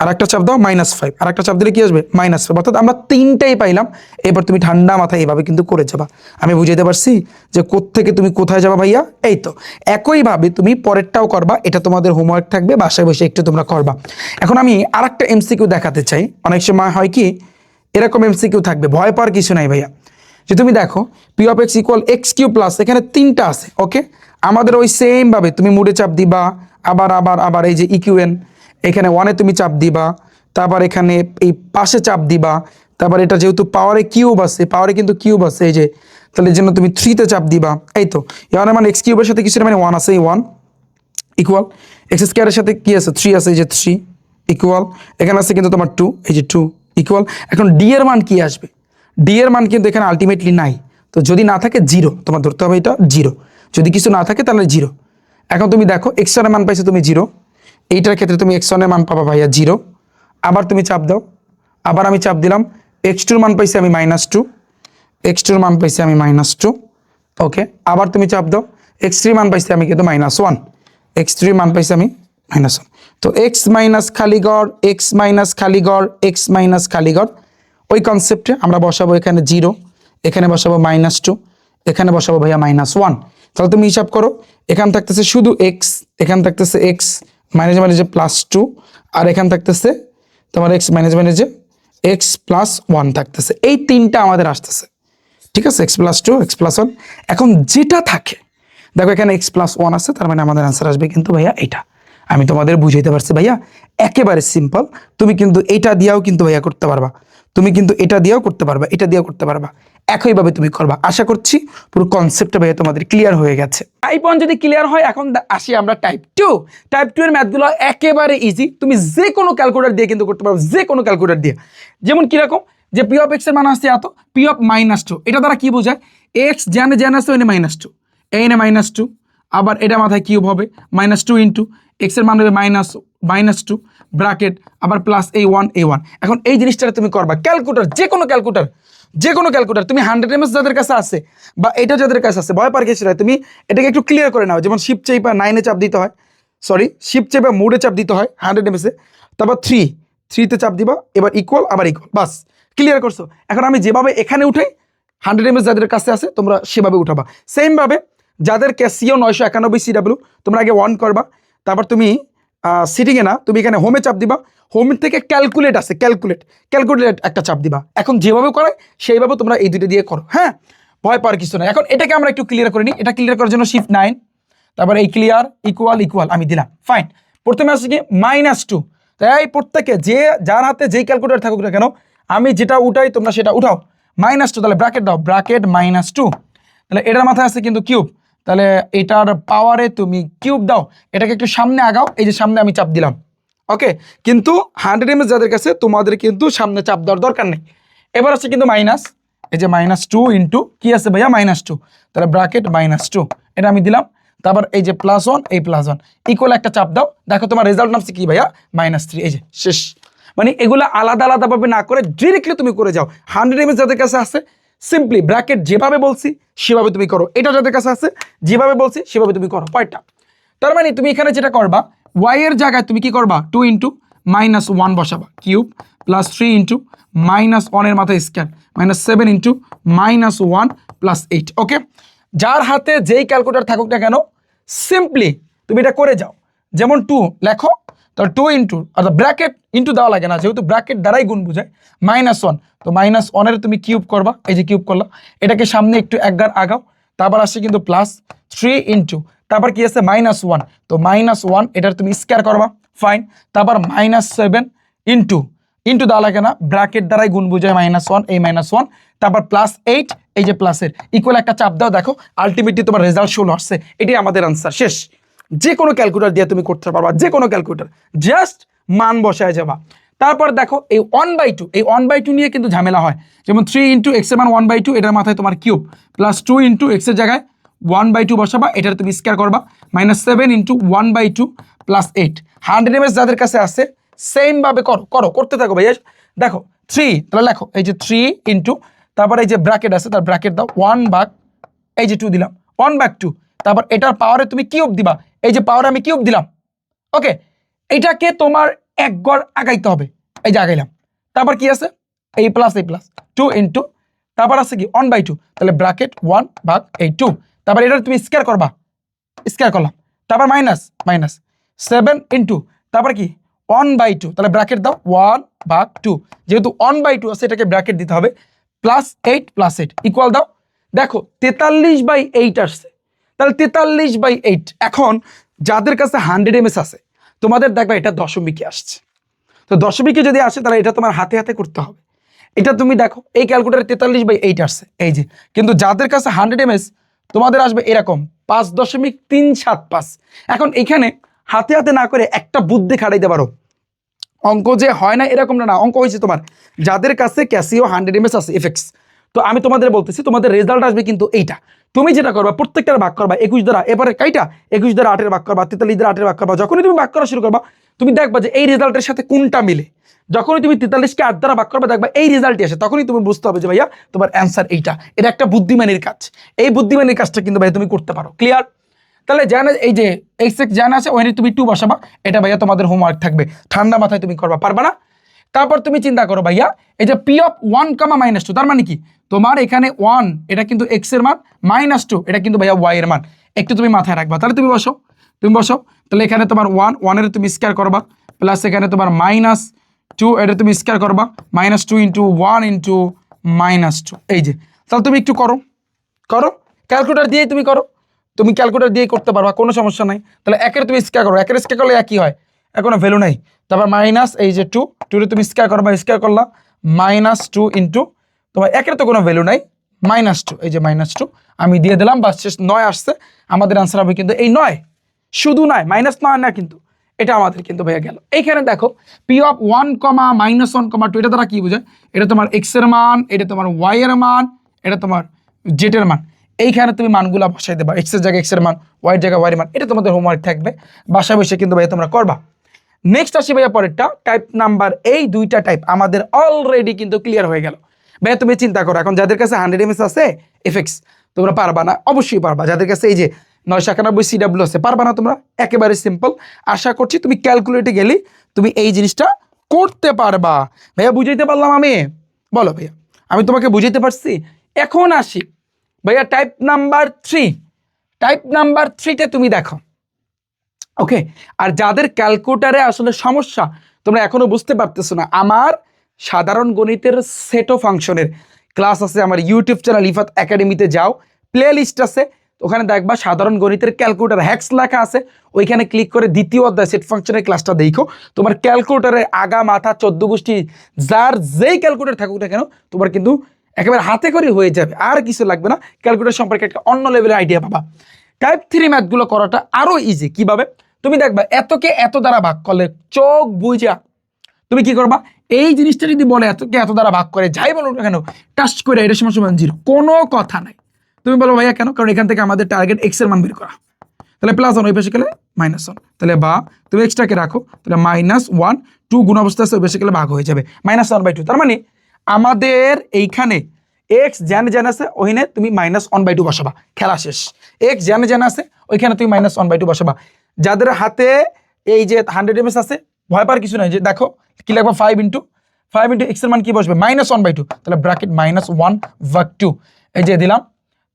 আর একটা চাপ দাও -5, আর একটা চাপ দিলে কি আসবে, -5। অর্থাৎ আমরা তিনটাই পাইলাম। এবার তুমি ঠান্ডা মাথায় এইভাবে কিন্তু করে যাবা। আমি বুঝাইতে পারছি যে কোত্থেকে তুমি কোথায় যাবা ভাইয়া, এই তো। একইভাবে তুমি পরেরটাও করবা, এটা তোমাদের হোমওয়ার্ক থাকবে, বাসায় বসে একটু তোমরা করবা। এখন আমি আরেকটা এমসিকিউ দেখাতে চাই। অনেক সময় হয় কি এরকম এমসিকিউ থাকবে, ভয় পাওয়ার কিছু নাই ভাইয়া। যে তুমি দেখো P of x equal x³ plus, এখানে তিনটা আছে, ওকে। আমাদের ওই সেম ভাবে তুমি মুডে চাপ দিবা, আবার আবার আবার এই যে ইকিউএন, এখানে 1-এ তুমি চাপ দিবা, তারপর এখানে এই পাশে চাপ দিবা, তারপর এটা যেহেতু পাওয়ারে কিউব আছে, পাওয়ারে কিন্তু কিউব আছে এই যে, তাহলে এই জন্য তুমি 3-তে চাপ দিবা। এই তো এখানে মানে x³ এর সাথে কিছু মানে 1 আছে, এই 1 ইকুয়াল x² এর সাথে কি আছে, 3 আছে, এই যে 3 ইকুয়াল, এখানে আছে কিন্তু তোমার 2, এই যে 2 ইকুয়াল। এখন ডি এর মান কি আসবে, ডি এর মান কিন্তু এখানে আলটিমেটলি নাই, তো যদি না থাকে 0, তোমার ধরতে হবে এটা 0। যদি কিছু না থাকে তাহলে 0। এখন তুমি দেখো x1 এর মান পাইছো তুমি 0, এইটার ক্ষেত্রে তুমি x1 এর মান পাবা ভাইয়া 0। আবার তুমি চাপ দাও, আবার আমি চাপ দিলাম, x2 এর মান পাইছি আমি -2, x2 এর মান পাইছি আমি -2, ওকে। আবার তুমি চাপ দাও, x3 মান পাইছি আমি কিন্তু -1, x3 মান পাইছি আমি -1। তো x মাইনাস খালি গড়, x মাইনাস খালি গড়, x মাইনাস খালি গড়, ওই কনসেপ্টে আমরা বসাবো এখানে 0, এখানে বসাবো -2, এখানে বসাবো ভাইয়া -1। তাহলে তুমি হিসাব করো, এখানে থাকতেছে শুধু x, এখানে থাকতেছে x মাইনাস মাইনাসে +2, আর এখানে থাকতেছে তোমার x মাইনাস মাইনাসে x + 1 থাকতেছে। এই তিনটা আমাদের আসতেছে, ঠিক আছে, x + 2, x + 1। এখন যেটা থাকে দেখো এখানে x + 1 আছে, তার মানে আমাদের আনসার আসবে কিন্তু ভাইয়া এটা। আমি তোমাদের বুঝাইতে পারছি ভাইয়া, একেবারে সিম্পল। তুমি কিন্তু এটা দিয়েও কিন্তু ভাইয়া করতে পারবা, তুমি কিন্তু এটা দিয়েও করতে পারবা, এটা দিয়েও করতে পারবা, একইভাবে তুমি করবা। আশা করছি পুরো কনসেপ্টটা ভাইয়া তোমাদের ক্লিয়ার হয়ে গেছে। টাইপ 1 যদি ক্লিয়ার হয়, এখন আসি আমরা টাইপ 2। টাইপ 2 এর ম্যাথগুলো একেবারে ইজি, তুমি যে কোনো ক্যালকুলেটর দিয়ে কিন্তু করতে পারো, যে কোনো ক্যালকুলেটর দিয়ে। যেমন কিরকম, যে পি অফ এক্স এর মান আসছে এত, পি অফ -2, এটা দ্বারা কি বোঝায়, এক্স জেনে আসছে ওইনে -2, এইনে -2, আবার এটা মাথায় কিউব হবে, -2 ইন্টু এক্স এর মান হবে -2 ব্র্যাকেট, আবার প্লাস এই 1। এখন এই জিনিসটা তুমি করবা ক্যালকুলেটর, যে কোনো ক্যালকুলেটর তুমি 100 ms যাদের কাছে আছে বা এটা যাদের কাছে আছে, ভয় পার কিছু নয়, তুমি এটাকে একটু ক্লিয়ার করে নাও। যেমন শিফট চেপে 9-এ চাপ দিতে হয়, শিফট চেপে মোডে চাপ দিতে হয় 100 ms এ, তারপর 3-তে চাপ দিবা, এবার ইকুয়াল, আবার ইকুয়াল, বাস ক্লিয়ার করছো। এখন আমি যেভাবে এখানে উঠাই 100 ms যাদের কাছে আছে তোমরা সেভাবে উঠাবা। সেম ভাবে যাদের ক্যাসিও 991 CW, তোমরা আগে 1 করবা, তারপর তুমি সিটিংয়ে না, তুমি এখানে হোমে চাপ দিবা, হোম থেকে ক্যালকুলেট আছে, ক্যালকুলেট একটা চাপ দিবা। এখন যেভাবে করায় সেইভাবে তোমরা এই দুটো দিয়ে করো, হ্যাঁ, ভয় পাওয়ার কিছু না। এখন এটাকে আমরা একটু ক্লিয়ার করে নিই। এটা ক্লিয়ার করার জন্য শিফট 9, তারপরে এই ক্লিয়ার, ইকুয়াল আমি দিলাম, ফাইন। প্রথমে আসছে কি -2, তাই প্রত্যেকে যার হাতে যেই ক্যালকুলেটর থাকুক না কেন, আমি যেটা উঠাই তোমরা সেটা উঠাও। -2, তাহলে ব্র্যাকেট দাও, ব্র্যাকেট -2, তাহলে এটার মাথায় আছে কিন্তু কিউব, তাহলে এটার পাওয়ারে তুমি কিউব দাও, এটাকে একটু সামনে আগাও, এই যে সামনে আমি চাপ দিলাম, ওকে। কিন্তু 100 ms যাদের কাছে তোমাদের কিন্তু সামনে চাপ দেওয়ার দরকার নেই। এবার আছে কিন্তু মাইনাস, এই যে -2 ইন্টু কি আছে ভাইয়া -2, তাহলে ব্র্যাকেট -2, এটা আমি দিলাম, তারপর এই যে +1, এই +1 ইকুয়াল একটা চাপ দাও, দেখো তোমার রেজাল্ট নামছে কি ভাইয়া -3, এই যে শেষ। মানে এগুলো আলাদা আলাদাভাবে না করে ডিরেক্টলি তুমি করে যাও। 100 ms যাদের কাছে আছে সিম্পলি ব্র্যাকেট যেভাবে বলছি সেভাবে তুমি করো, এটা যাদের কাছে আছে যেভাবে বলছি সেভাবে তুমি করো, পয়েন্টটা। তার মানে তুমি এখানে যেটা করবা, y এর জায়গায় তুমি কি করবা, 2 ইন্টু -1 বসাবা কিউব, +3 ইন্টু -1 এর মাথায় স্কয়ার, -7 ইন্টু -1 + 8, ওকে। যার হাতে যেই ক্যালকুলেটর থাকুক না কেন সিম্পলি তুমি এটা করে যাও। যেমন 2 লেখো, তাহলে 2 ইন্টু, অর্থাৎ ব্র্যাকেট ইন্টু দেওয়া লাগে না, যেহেতু ব্র্যাকেট দ্বারাই গুণ বোঝায়, -1, তো -1 এর তুমি কিউব করবা, এই যে কিউব করলা, এটাকে সামনে একটু একগার আগাও, তারপর আসছে কিন্তু +3 ইন্টু, তারপর কি আছে -1, তো -1 এটার তুমি স্কয়ার করবা, ফাইন। তারপর -7 ইন্টু দেওয়া লাগে না, ব্র্যাকেট দ্বারাই গুণ বোঝায় -1, এই -1, তারপর +8, এই যে প্লাসের ইকুয়াল একটা চাপ দাও, দেখো আলটিমেটলি তোমার রেজাল্ট শো আসছে, এটাই আমাদের আনসার, শেষ। যে কোনো ক্যালকুলেটর দিয়ে তুমি করতে পারবা, যে কোনো ক্যালকুলেটর, জাস্ট মান বসায় যাবা। তারপর দেখো এই 1/2, এই 1/2 নিয়ে কিন্তু ঝামেলা হয়। যেমন 3 ইন্টু x এর মান 1/2, এটার মাথায় তোমার কিউব, +2 ইন্টু x এর জায়গায় 1/2 বসাবা, এটার তুমি স্কয়ার করবা, -7 ইন্টু 1/2 +8। 100 ms যাদের কাছে আছে সেম ভাবে করতে থাকো ভাইয়া। দেখো 3, তাহলে লেখো এই যে 3 ইন্টু, তারপরে এই যে ব্র্যাকেট আছে তার ব্র্যাকেট দাও, 1 ভাগ এই যে 2 দিলাম, 1/2, তারপর এটার পাওয়ারে তুমি কিউব দিবা, এই যে পাওয়ারে আমি কিউব দিলাম। ওকে, এটাকে তোমার এক গড় আগাইতে হবে, এই যে আগাইলাম। তারপর কি আছে, এই প্লাস 2 ইন্টু, তারপর আছে কি 1/2, তাহলে ব্র্যাকেট 1/2। তারপর এটা তুমি স্কয়ার করবা, স্কয়ার করলাম। তারপর মাইনাস 7 ইন্টু, তারপর কি 1/2, তাহলে ব্র্যাকেট দাও 1/2, যেহেতু 1/2 আছে এটাকে ব্র্যাকেট দিতে হবে, +8 ইকুয়াল দাও। দেখো 43/8 আসছে, তাহলে 43/8। এখন যাদের কাছে 100 ms আছে তোমাদের দেখবা এটা দশমিকে আসছে, তো দশমিকে যদি আসে তাহলে এটা তোমার হাতে হাতে করতে হবে। এটা তুমি দেখো এই ক্যালকুলেটারে 43/8 আসছে, এই যে। কিন্তু যাদের কাছে 100 ms তোমাদের আসবে এরকম 5.375। এখন এখানে হাতে হাতে না করে একটা বুদ্ধি খাটাইতে পারো, অঙ্ক যে হয় না এরকম না, অঙ্ক হয়েছে তোমার যাদের কাছে ক্যাসিও 100 ms আছে এফএক্স। তো আমি তোমাদের বলতেছি তোমাদের রেজাল্ট আসবে কিন্তু এইটা। তুমি যেটা করবা প্রত্যেকটার ভাগ করবা 21 দ্বারা, এবারে কাইটা 21 দ্বারা 8 ভাগ করবা, 43 দ্বারা 8 ভাগ করবা। যখনই তুমি ভাগ করা শুরু করবা তুমি দেখবা যে এই রেজাল্টের সাথে কোনটা মিলে। যখনই তুমি 43কে 8 দ্বারা ভাগ করবা দেখবা এই রেজাল্টই আসে, তখনই তুমি বুঝতে হবে যে ভাইয়া তোমার অ্যান্সার এইটা। এটা একটা বুদ্ধিমানের কাজ, এই বুদ্ধিমানের কাজটা কিন্তু ভাই তুমি করতে পারো। ক্লিয়ার? তাহলে জানা এই যে x জানা আছে ওখানে তুমি 2 বসাবা, এটা ভাইয়া তোমাদের হোমওয়ার্ক থাকবে, ঠান্ডা মাথায় তুমি করবা, পারবা না? তারপর তুমি চিন্তা করো ভাইয়া এই যে পি অফ 1, -2, তার মানে কি তোমার এখানে 1 এটা কিন্তু x এর মান, -2 এটা কিন্তু ভাইয়া y এর মান, একটু তুমি মাথায় রাখবা। তাহলে তুমি বসো, তাহলে এখানে তোমার 1 এর তুমি স্কয়ার করবা, প্লাস এখানে তোমার -2 এটা তুমি স্কয়ার করবা, -2 ইন্টু 1 ইন্টু -2, এই যে। তাহলে তুমি একটু করো ক্যালকুলেটর দিয়ে তুমি করো, তুমি ক্যালকুলেটর দিয়ে করতে পারবা, কোনো সমস্যা নাই। তাহলে একের তুমি স্কয়ার করো, একের স্কয়ার করলে একই হয়, কোনো ভ্যালু নাই। তারপর মাইনাস এই যে 2 তুমি স্কয়ার করবা, স্কয়ার করলা -2 ইন্টু তোমার একের তো কোনো ভ্যালু নাই, -2, এই যে -2 আমি দিয়ে দিলাম, বাস শেষ। 9 আসছে, আমাদের আনসার হবে কিন্তু এই 9, শুধু 9, -9 না কিন্তু, এটা আমাদের কিন্তু হয়ে গেল। এইখানে দেখো পি অফ 1, -1, 2 এটা দ্বারা কি বোঝায়, এটা তোমার x এর মান, এটা তোমার y এর মান, এটা তোমার z এর মান। এইখানে তুমি মানগুলা বসাই দেবা, x এর জায়গায় x এর মান, y এর জায়গায় y এর মান। এটা তোমাদের হোমওয়ার্ক থাকবে, বাসা বসে কিন্তু ভাইয়া তোমরা করবা। নেক্সট আসি ভাইয়া পরেরটা, টাইপ নাম্বার। এই দুইটা টাইপ আমাদের অলরেডি কিন্তু ক্লিয়ার হয়ে গেল। ভাইয়া তুমি চিন্তা করো এখন যাদের কাছে 100 ms আছে এফএক্স তোমরা পারবা না, অবশ্যই পারবা। যাদের কাছে এই যে 991 CW আছে পারবা না তোমরা, একেবারে সিম্পল। আশা করছি তুমি ক্যালকুলেটে গেলে তুমি এই জিনিসটা করতে পারবা। ভাইয়া বুঝাইতে পারলাম আমি? বলো ভাইয়া আমি তোমাকে বুঝাইতে পারছি? এখন আসি ভাইয়া টাইপ নাম্বার 3তে তুমি দেখো। ওকে, আর যাদের ক্যালকুলেটরে আসলে সমস্যা তোমরা এখনো বুঝতে পারতেছো না, আমার সাধারণ গণিতের সেট ও ফাংশনের ক্লাস আছে আমার ইউটিউব চ্যানেল ইফাত একাডেমিতে যাও, প্লে লিস্ট আছে, ওখানে দেখবা সাধারণ গণিতের ক্যালকুলেটর হ্যাক্স লেখা আছে, ওইখানে ক্লিক করে দ্বিতীয় অধ্যায় সেট ফাংশনের ক্লাসটা দেখো। তোমার ক্যালকুলেটরের আগা মাথা 14 গোষ্ঠী যার যেই ক্যালকুলেটর থাকুক না কেন তোমার কিন্তু একেবারে হাতে করে হয়ে যাবে, আর কিছু লাগবে না। ক্যালকুলেটর সম্পর্কে একটা অন্য লেভেলের আইডিয়া পাবা। টাইপ 3 ম্যাথগুলো করাটা আরো ইজি। কিভাবে? তুমি দেখবা এতকে এত দ্বারা ভাগ করলে চোখ বুঝা তুমি কি করবা, এই জিনিসটা যদি বলে এতকে এত দ্বারা ভাগ করে যাই বলো না কেন টাচ করে এটা সমান সমান 0, কোনো কথা নাই। তুমি বলো ভাইয়া কেন? কারণ এখান থেকে আমাদের টার্গেট x এর মান বের করা। তাহলে +1 ওই পাশে গেলে -1, তাহলে বা তুমি এক্সট্রাকে রাখো, তাহলে -1, 2 গুণ অবস্থা আছে ওই পাশে গেলে ভাগ হয়ে যাবে, -1/2। তার মানে আমাদের এইখানে x জানে আছে ওইখানে তুমি -1/2 বসাবা, খেলা শেষ। x জানে আছে ওইখানে তুমি -1/2 বসাবা। যাদের হাতে এই যে 100 ms আছে ভয় পাওয়ার কিছু নাই, যে দেখো কি লাগবে 5 ইন্টু x এর মান কি বসবে -1/2, তাহলে ব্র্যাকেট -1/2 এই যে দিলাম।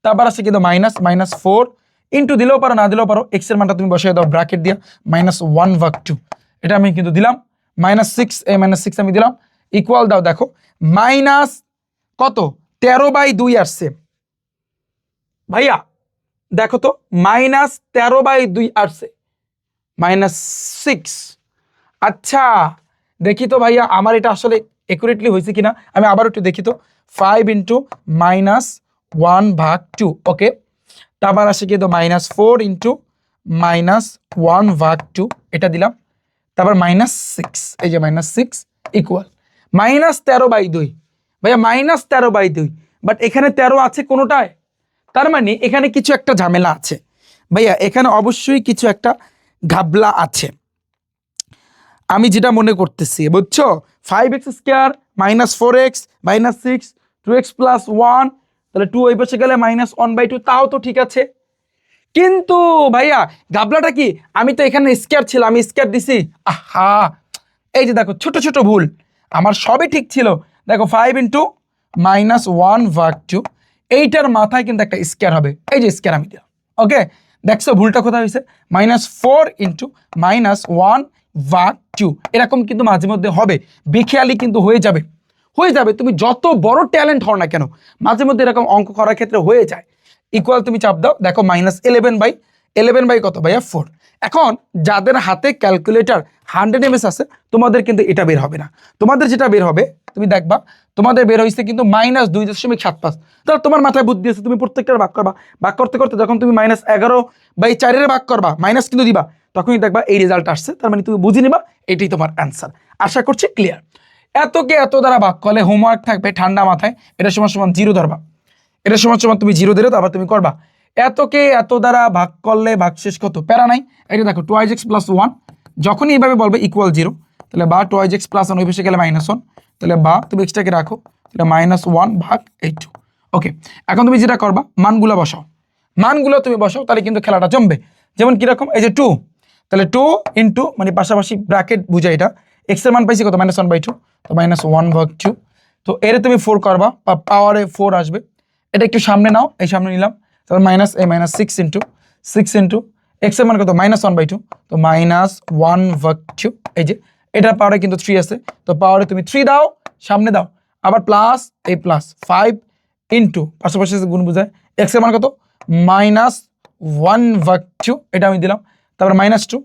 তারপর আছে কিন্তু -4 ইন্টু দিলেও পারো না দিলেও পারো, x এর মানটা তুমি বসিয়ে দাও ব্র্যাকেট দিয়ে -1/2, এটা আমি কিন্তু দিলাম। -6 এই -6 আমি দিলাম ইকুয়াল দাও। দেখো মাইনাস কত 13/2 আসছে ভাইয়া, দেখো তো -13/2 আসছে, -6। আচ্ছা দেখি তো ভাইয়া আমার এটা আসলে একুরেটলি হয়েছে কিনা, আমি আবার একটু দেখি তো। 5 ইন্টু -1/2, ওকে। তারপর আসে কিন্তু -4 ইন্টু -1/2, এটা দিলাম। তারপর -6 এই যে -6 ইকুয়াল -13/2। ভাইয়া -13/2, বাট এখানে 13 আছে কোনোটায়, তার মানে এখানে কিছু একটা ঝামেলা আছে ভাইয়া, এখানে অবশ্যই কিছু একটা ঘাবলা আছে আমি যেটা মনে করতেছি, বুঝছো। 5x স্কয়ার -4x -6 2x + 1, তাহলে 2 ওই পাশে গেলে -1/2, তাও তো ঠিক আছে। কিন্তু ভাইয়া গাবলাটা কি, আমি তো এখানে স্কয়ার ছিল, আমি স্কয়ার দিছি। আহা, এই যে দেখো ছোট ছোট ভুল, আমার সবই ঠিক ছিল। দেখো 5 ইন্টু মাইনাস 1/2, এইটার মাথায় কিন্তু একটা স্কয়ার হবে, এই যে স্কয়ার আমি দিলাম। ওকে, দেখছো ভুলটা কোথায় হয়েছে? -4 ইন্টু -1/2, এরকম কিন্তু মাঝে মধ্যে হবে, বেখেয়ালি কিন্তু হয়ে যাবে, হয়ে যাবে। তুমি যত বড় ট্যালেন্ট হও না কেন, মাঝে মধ্যে এরকম অঙ্ক করার ক্ষেত্রে হয়ে যায়। ইকুয়াল তুমি চাপ দাও, দেখো -11/11 কত ভাইয়া 4। এখন যাদের হাতে ক্যালকুলেটর 100 mS আছে, তোমাদের কিন্তু এটা বের হবে না। তোমাদের যেটা বের হবে, তুমি দেখবা তোমাদের বের হয়েছে কিন্তু -2.75। তাহলে তোমার মাথায় বুদ্ধি আছে, তুমি প্রত্যেকটার ভাগ করবা, ভাগ করতে করতে যখন তুমি -11/4 ভাগ করবা, মাইনাস কিন্তু দিবা, তখনই দেখবা এই রেজাল্ট আসছে। তার মানে তুমি বুঝে নিবা এটাই তোমার অ্যান্সার। আশা করছি ক্লিয়ার। এতকে এত দ্বারা ভাগ করলে হোমওয়ার্ক থাকবে ঠান্ডা মাথায়, এটা সমান সমান 0 ধরবা, এটা সমান সমান তুমি 0 দিলে তারপর তুমি করবা। এতকে এত দ্বারা ভাগ করলে ভাগশেষ কত, প্যারা নাই। এটা দেখো 2x + 1, যখনই এইভাবে বলবে ইকুয়াল 0, তাহলে বা 2x + 1 ওই পাশে গেলে -1, তাহলে বা তুমি এক্সট্রাকে রাখো, তাহলে -1/8। ওকে, এখন তুমি যেটা করবা মানগুলো বসাও, মানগুলো তুমি বসাও, তাহলে কিন্তু খেলাটা জমবে। যেমন কিরকম, এই যে 2, তাহলে 2 ইন্টু মানে পাশাপাশি ব্র্যাকেট বুঝাই, এটা x এর মান পাইছি কত, -1/2, তো -1/2। তো এর তুমি 4 করবা, পাওয়ারে 4 আসবে, এটা একটু সামনে নাও, এই সামনে নিলাম, তাহলে -6 ইন্টু x এর মান কত, -1/2, তো -1/2। এই যে এটার পাওয়ারে কিন্তু 3 আছে, তো পাওয়ারে তুমি 3 দাও, সামনে দাও, আবার প্লাস এই প্লাস 5 ইন্টু পাশাপাশি গুণ বুঝায়, x এর মান কত, -1/2, এটা আমি দিলাম, তারপর -2,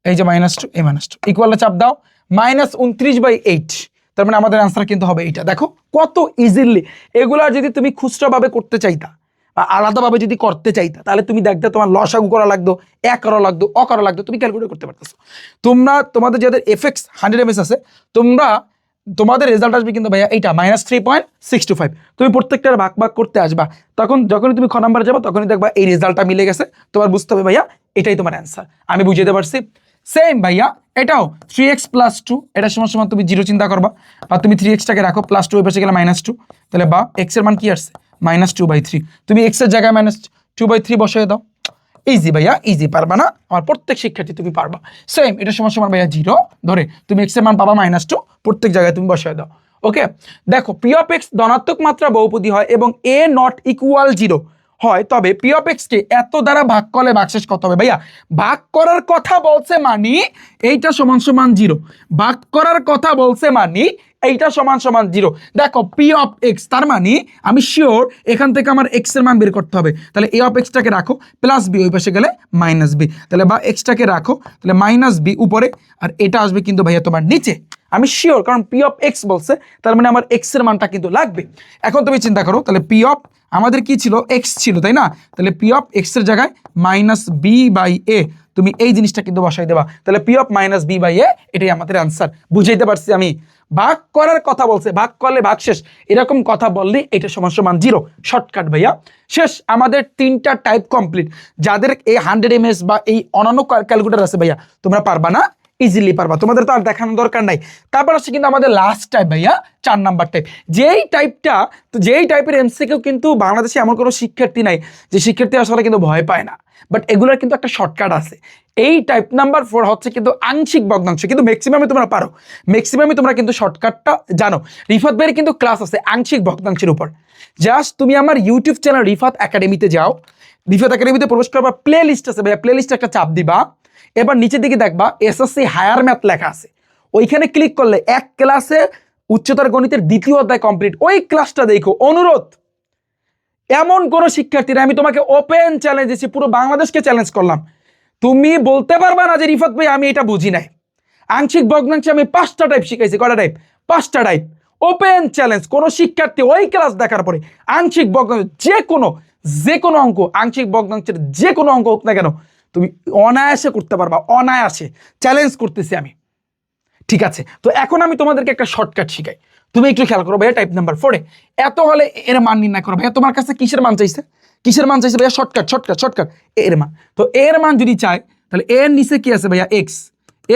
এই যে -2, এই -2, ইকুয়ালটা চাপ দাও, -29/8। তার মানে আমাদের আনসার কিন্তু হবে এইটা। দেখো কত ইজিলি, এগুলা যদি তুমি খুচরাভাবে করতে চাইতা বা আলাদাভাবে যদি করতে চাইতা, তাহলে তুমি দেখতে তোমার লসাগু করা লাগতো, এক করা লাগতো, অ করা লাগতো, তুমি ক্যালকুলেট করতে পারতেছো। তোমাদের যাদের এফএক্স 100 mS আছে, তোমাদের রেজাল্ট আসবে কিন্তু ভাইয়া এইটা -3.625। তুমি প্রত্যেকটার ভাগ ভাগ করতে আসবা, তখন যখনই তুমি খ নাম্বার যাবা, তখনই দেখবা এই রেজাল্টটা মিলে গেছে, তোমার বুঝতে হবে ভাইয়া এটাই তোমার অ্যান্সার। আমি বুঝিয়ে পারছি। সেম ভাইয়া এটাও 3x + 2, এটা সমান সমান তুমি 0 চিন্তা করবা, বা তুমি 3xটাকে রাখো, +2 ওই পাশে গেলে -2, তাহলে বা x এর মান কি আসছে, -2/3। তুমি x এর জায়গায় -2/3 বসিয়ে দাও। ইজি ভাইয়া, ইজি, পারবা না? আমার প্রত্যেক শিক্ষার্থী তুমি পারবা। সেম এটা সমান সমান ভাইয়া 0 ধরে তুমি x এর মান পাবা -2, প্রত্যেক জায়গায় তুমি বসিয়ে দাও। ওকে, দেখো p of x ধনাত্মক মাত্রা বহুপদী হয় এবং a not equal 0 হয়, তবে p of x কে এত দ্বারা ভাগ করলে ভাগশেষ কত হবে? ভাইয়া ভাগ করার কথা বলছে মানে এইটা সমান সমান 0, ভাগ করার কথা বলছে মানে এইটা সমান সমান 0। দেখো p of x, তার মানে আমি শিওর এখান থেকে আমার x এর মান বের করতে হবে, তাহলে a of x টাকে রাখো, +b ওই পাশে গেলে -b, তাহলে বা x টাকে রাখো, তাহলে -b উপরে, আর এটা আসবে কিন্তু ভাইয়া তোমার নিচে, আমি শিওর, কারণ p of x বলছে, তার মানে আমার x এর মানটা কিন্তু লাগবে। এখন তুমি চিন্তা করো, তাহলে p of আমাদের কি ছিল, x ছিল, তাই না? তাহলে p of x এর জায়গায় -b/a, তুমি এই জিনিসটা কিন্তু বসাই দেবা, তাহলে p of -b/a, এটাই আমাদের আনসার। বুঝাইতে পারছি আমি? ভাগ করার কথা বলছে, ভাগ করলে ভাগশেষ, এরকম কথা বললে এটা সমান সমান 0। শর্টকাট ভাইয়া, শেষ। আমাদের 3টা টাইপ কমপ্লিট। যাদের এই 100 mS বা এই অন্যান্য ক্যালকুলেটর আছে ভাইয়া, তোমরা পারবা না, ইজিলি পারবা, তোমাদের তো আর দেখানোর দরকার নাই। তারপর আসছে কিন্তু আমাদের লাস্ট টাইপ ভাইয়া, 4 নাম্বার টাইপ। যেই টাইপের এমসিকিউ কিন্তু বাংলাদেশে এমন কোনো শিক্ষার্থী নাই যে শিক্ষার্থী আসলে কিন্তু ভয় পায় না, বাট এগুলোর কিন্তু একটা শর্টকাট আছে। এই টাইপ নাম্বার 4 হচ্ছে কিন্তু আংশিক ভগ্নাংশ, কিন্তু ম্যাক্সিমামে তোমরা পারো, ম্যাক্সিমামে তোমরা কিন্তু শর্টকাটটা জানো। রিফাত ভাইয়ের কিন্তু ক্লাস আছে আংশিক ভগ্নাংশের উপর। জাস্ট তুমি আমার ইউটিউব চ্যানেল রিফাত একাডেমিতে যাও, রিফাত একাডেমিতে প্রবেশ করবা, প্লে লিস্ট আছে ভাইয়া, প্লে লিস্টে একটা চাপ দিবা, এবার নিচের দিকে দেখবা এসএসসি হায়ার ম্যাথ লেখা আছে, ওইখানে ক্লিক করলে এক ক্লাসে উচ্চতর গণিতের 2য় অধ্যায় কমপ্লিট, ওই ক্লাসটা দেখো। অনুরোধ, এমন কোন শিক্ষার্থীরা, আমি তোমাকে ওপেন চ্যালেঞ্জ দিচ্ছি, পুরো বাংলাদেশকে চ্যালেঞ্জ করলাম, তুমি বলতে পারবা না যে রিফাত ভাই আমি এটা বুঝি নাই। আংশিক ভগ্নাংশে আমি 5টা টাইপ শিখাইছি, কয়টা টাইপ? 5টা টাইপ। ওপেন চ্যালেঞ্জ, কোন শিক্ষার্থী ওই ক্লাস দেখার পরে আংশিক ভগ্নাংশ যে কোনো অঙ্ক, আংশিক ভগ্নাংশের যে কোনো অঙ্ক হোক না কেন, তুমি অনায়াসে করতে পারবা, অনায়াসে চ্যালেঞ্জ করতেছি আমি। ঠিক আছে, তো এখন আমি তোমাদেরকে একটা শর্টকাট শিখাই, তুমি একটু খেয়াল করো ভাইয়া। টাইপ নাম্বার 4 এত হলে এর মান নির্ণয় করো ভাইয়া। তোমার কাছে কিসের মান চাইছে, ভাইয়া? শর্টকাট এর মান। তো এর মান যদি চাই, তাহলে এর নিচে কি আছে ভাইয়া? এক্স।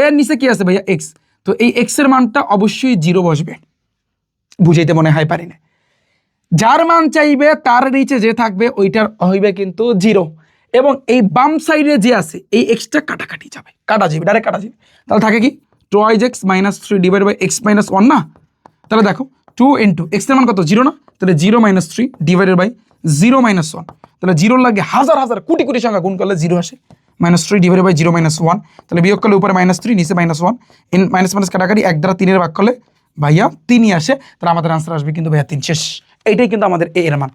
এর নিচে কি আছে ভাইয়া? এক্স। তো এই এক্স এর মানটা অবশ্যই 0 বসবে। বুঝাইতে মনে হয় পারি না? যার মান চাইবে তার নিচে যে থাকবে ওইটার হইবে কিন্তু 0। এবং এই বাম সাইডে যে আছে এই এক্সটা কাটাকাটি যাবে, ডাইরেক্ট কাটা যাবে। তাহলে থাকে কি 2x minus 3 divide by x minus 1 না। তাহলে দেখো 2 ইন্টু এক্স এর মান কত 0 না, তাহলে 0 মাইনাস 3 ডিভাইডেড বাই 0 মাইনাস 1, তাহলে 0 লাগে হাজার হাজার কোটি কোটি সংখ্যা গুণ করলে 0 আসে, মাইনাস 3 ডিভাইডেড বাই 0 মাইনাস 1, তাহলে বিয়োগ করলে উপরে মাইনাস 3 নিচে মাইনাস 1, ইন মাইনাস মাইনাস কাটাকাটি 1 দ্বারা 3 এর ভাগ করলে ভাইয়া 3ই আসে, তাহলে আমাদের আনসার আসবে কিন্তু ভাইয়া 3। শেষ। এইটাই কিন্তু আমাদের এ এর মান।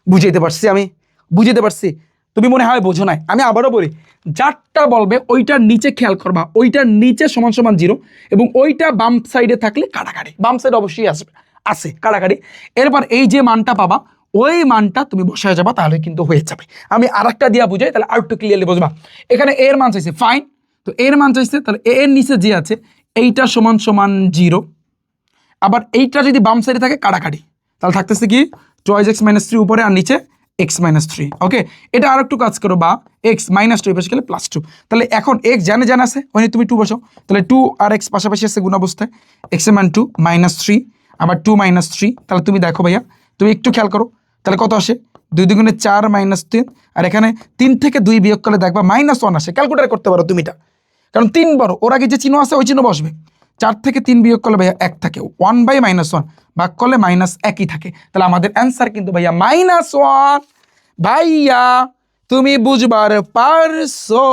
বুঝাইতে পারছি আমি? বুঝাইতে পারছি? তুমি মনে হয় বোঝো নাই। আমি আবারও বলি, যারটা বলবে ওইটার নিচে খেয়াল করবা, ওইটার নিচে সমান সমান 0 এবং ওইটা বাম সাইডে থাকলে কাটাকাটি, বাম সাইড অবশ্যই আসবে, আছে কাটাকাটি। এরপর এই যে মানটা পাবা ওই মানটা তুমি বসায় যাবা, তাহলে কিন্তু হয়ে যাবে। আমি আরেকটা দিয়া বুঝাই, তাহলে আর একটু ক্লিয়ারলি বুঝবা। এখানে এর মান চাইছে, ফাইন, তো এর মান চাইছে, তাহলে এর নিচে যে আছে এইটা সমান সমান 0, আবার এইটা যদি বাম সাইডে থাকে কাটাকাটি, তাহলে থাকতেছে কি 2x মাইনাস 3 উপরে আর নিচে x মাইনাস 3। ওকে, এটা আর একটু কাজ করো, বা x মাইনাস 2 পাশে গেলে প্লাস 2। তাহলে এখন x জানে আছে, ওখানে তুমি 2 বসাও, তাহলে 2 আর x পাশাপাশি আছে গুণ অবস্থায়, x এর মান 2 মাইনাস 3 আবার 2 মাইনাস 3, তাহলে তুমি দেখো ভাইয়া, তুমি একটু খেয়াল করো, তাহলে কত আসে 2 দুগুণে 4 মাইনাস 3, আর এখানে 3 থেকে 2 বিয়োগ করলে দেখবা মাইনাস 1 আসে। ক্যালকুলেটর করতে পারো তুমি এটা, কারণ 3 বড়, ওর আগে যে চিহ্ন আছে ওই চিহ্ন বসবে। 4 থেকে 3 বিয়োগ করলে ভাইয়া 1 থাকে, 1 বাই মাইনাস 1 ভাগ করলে মাইনাস 1ই থাকে। তাহলে আমাদের অ্যান্সার কিন্তু ভাইয়া মাইনাস 1। ভাইয়া তুমি বুঝবার পারছো,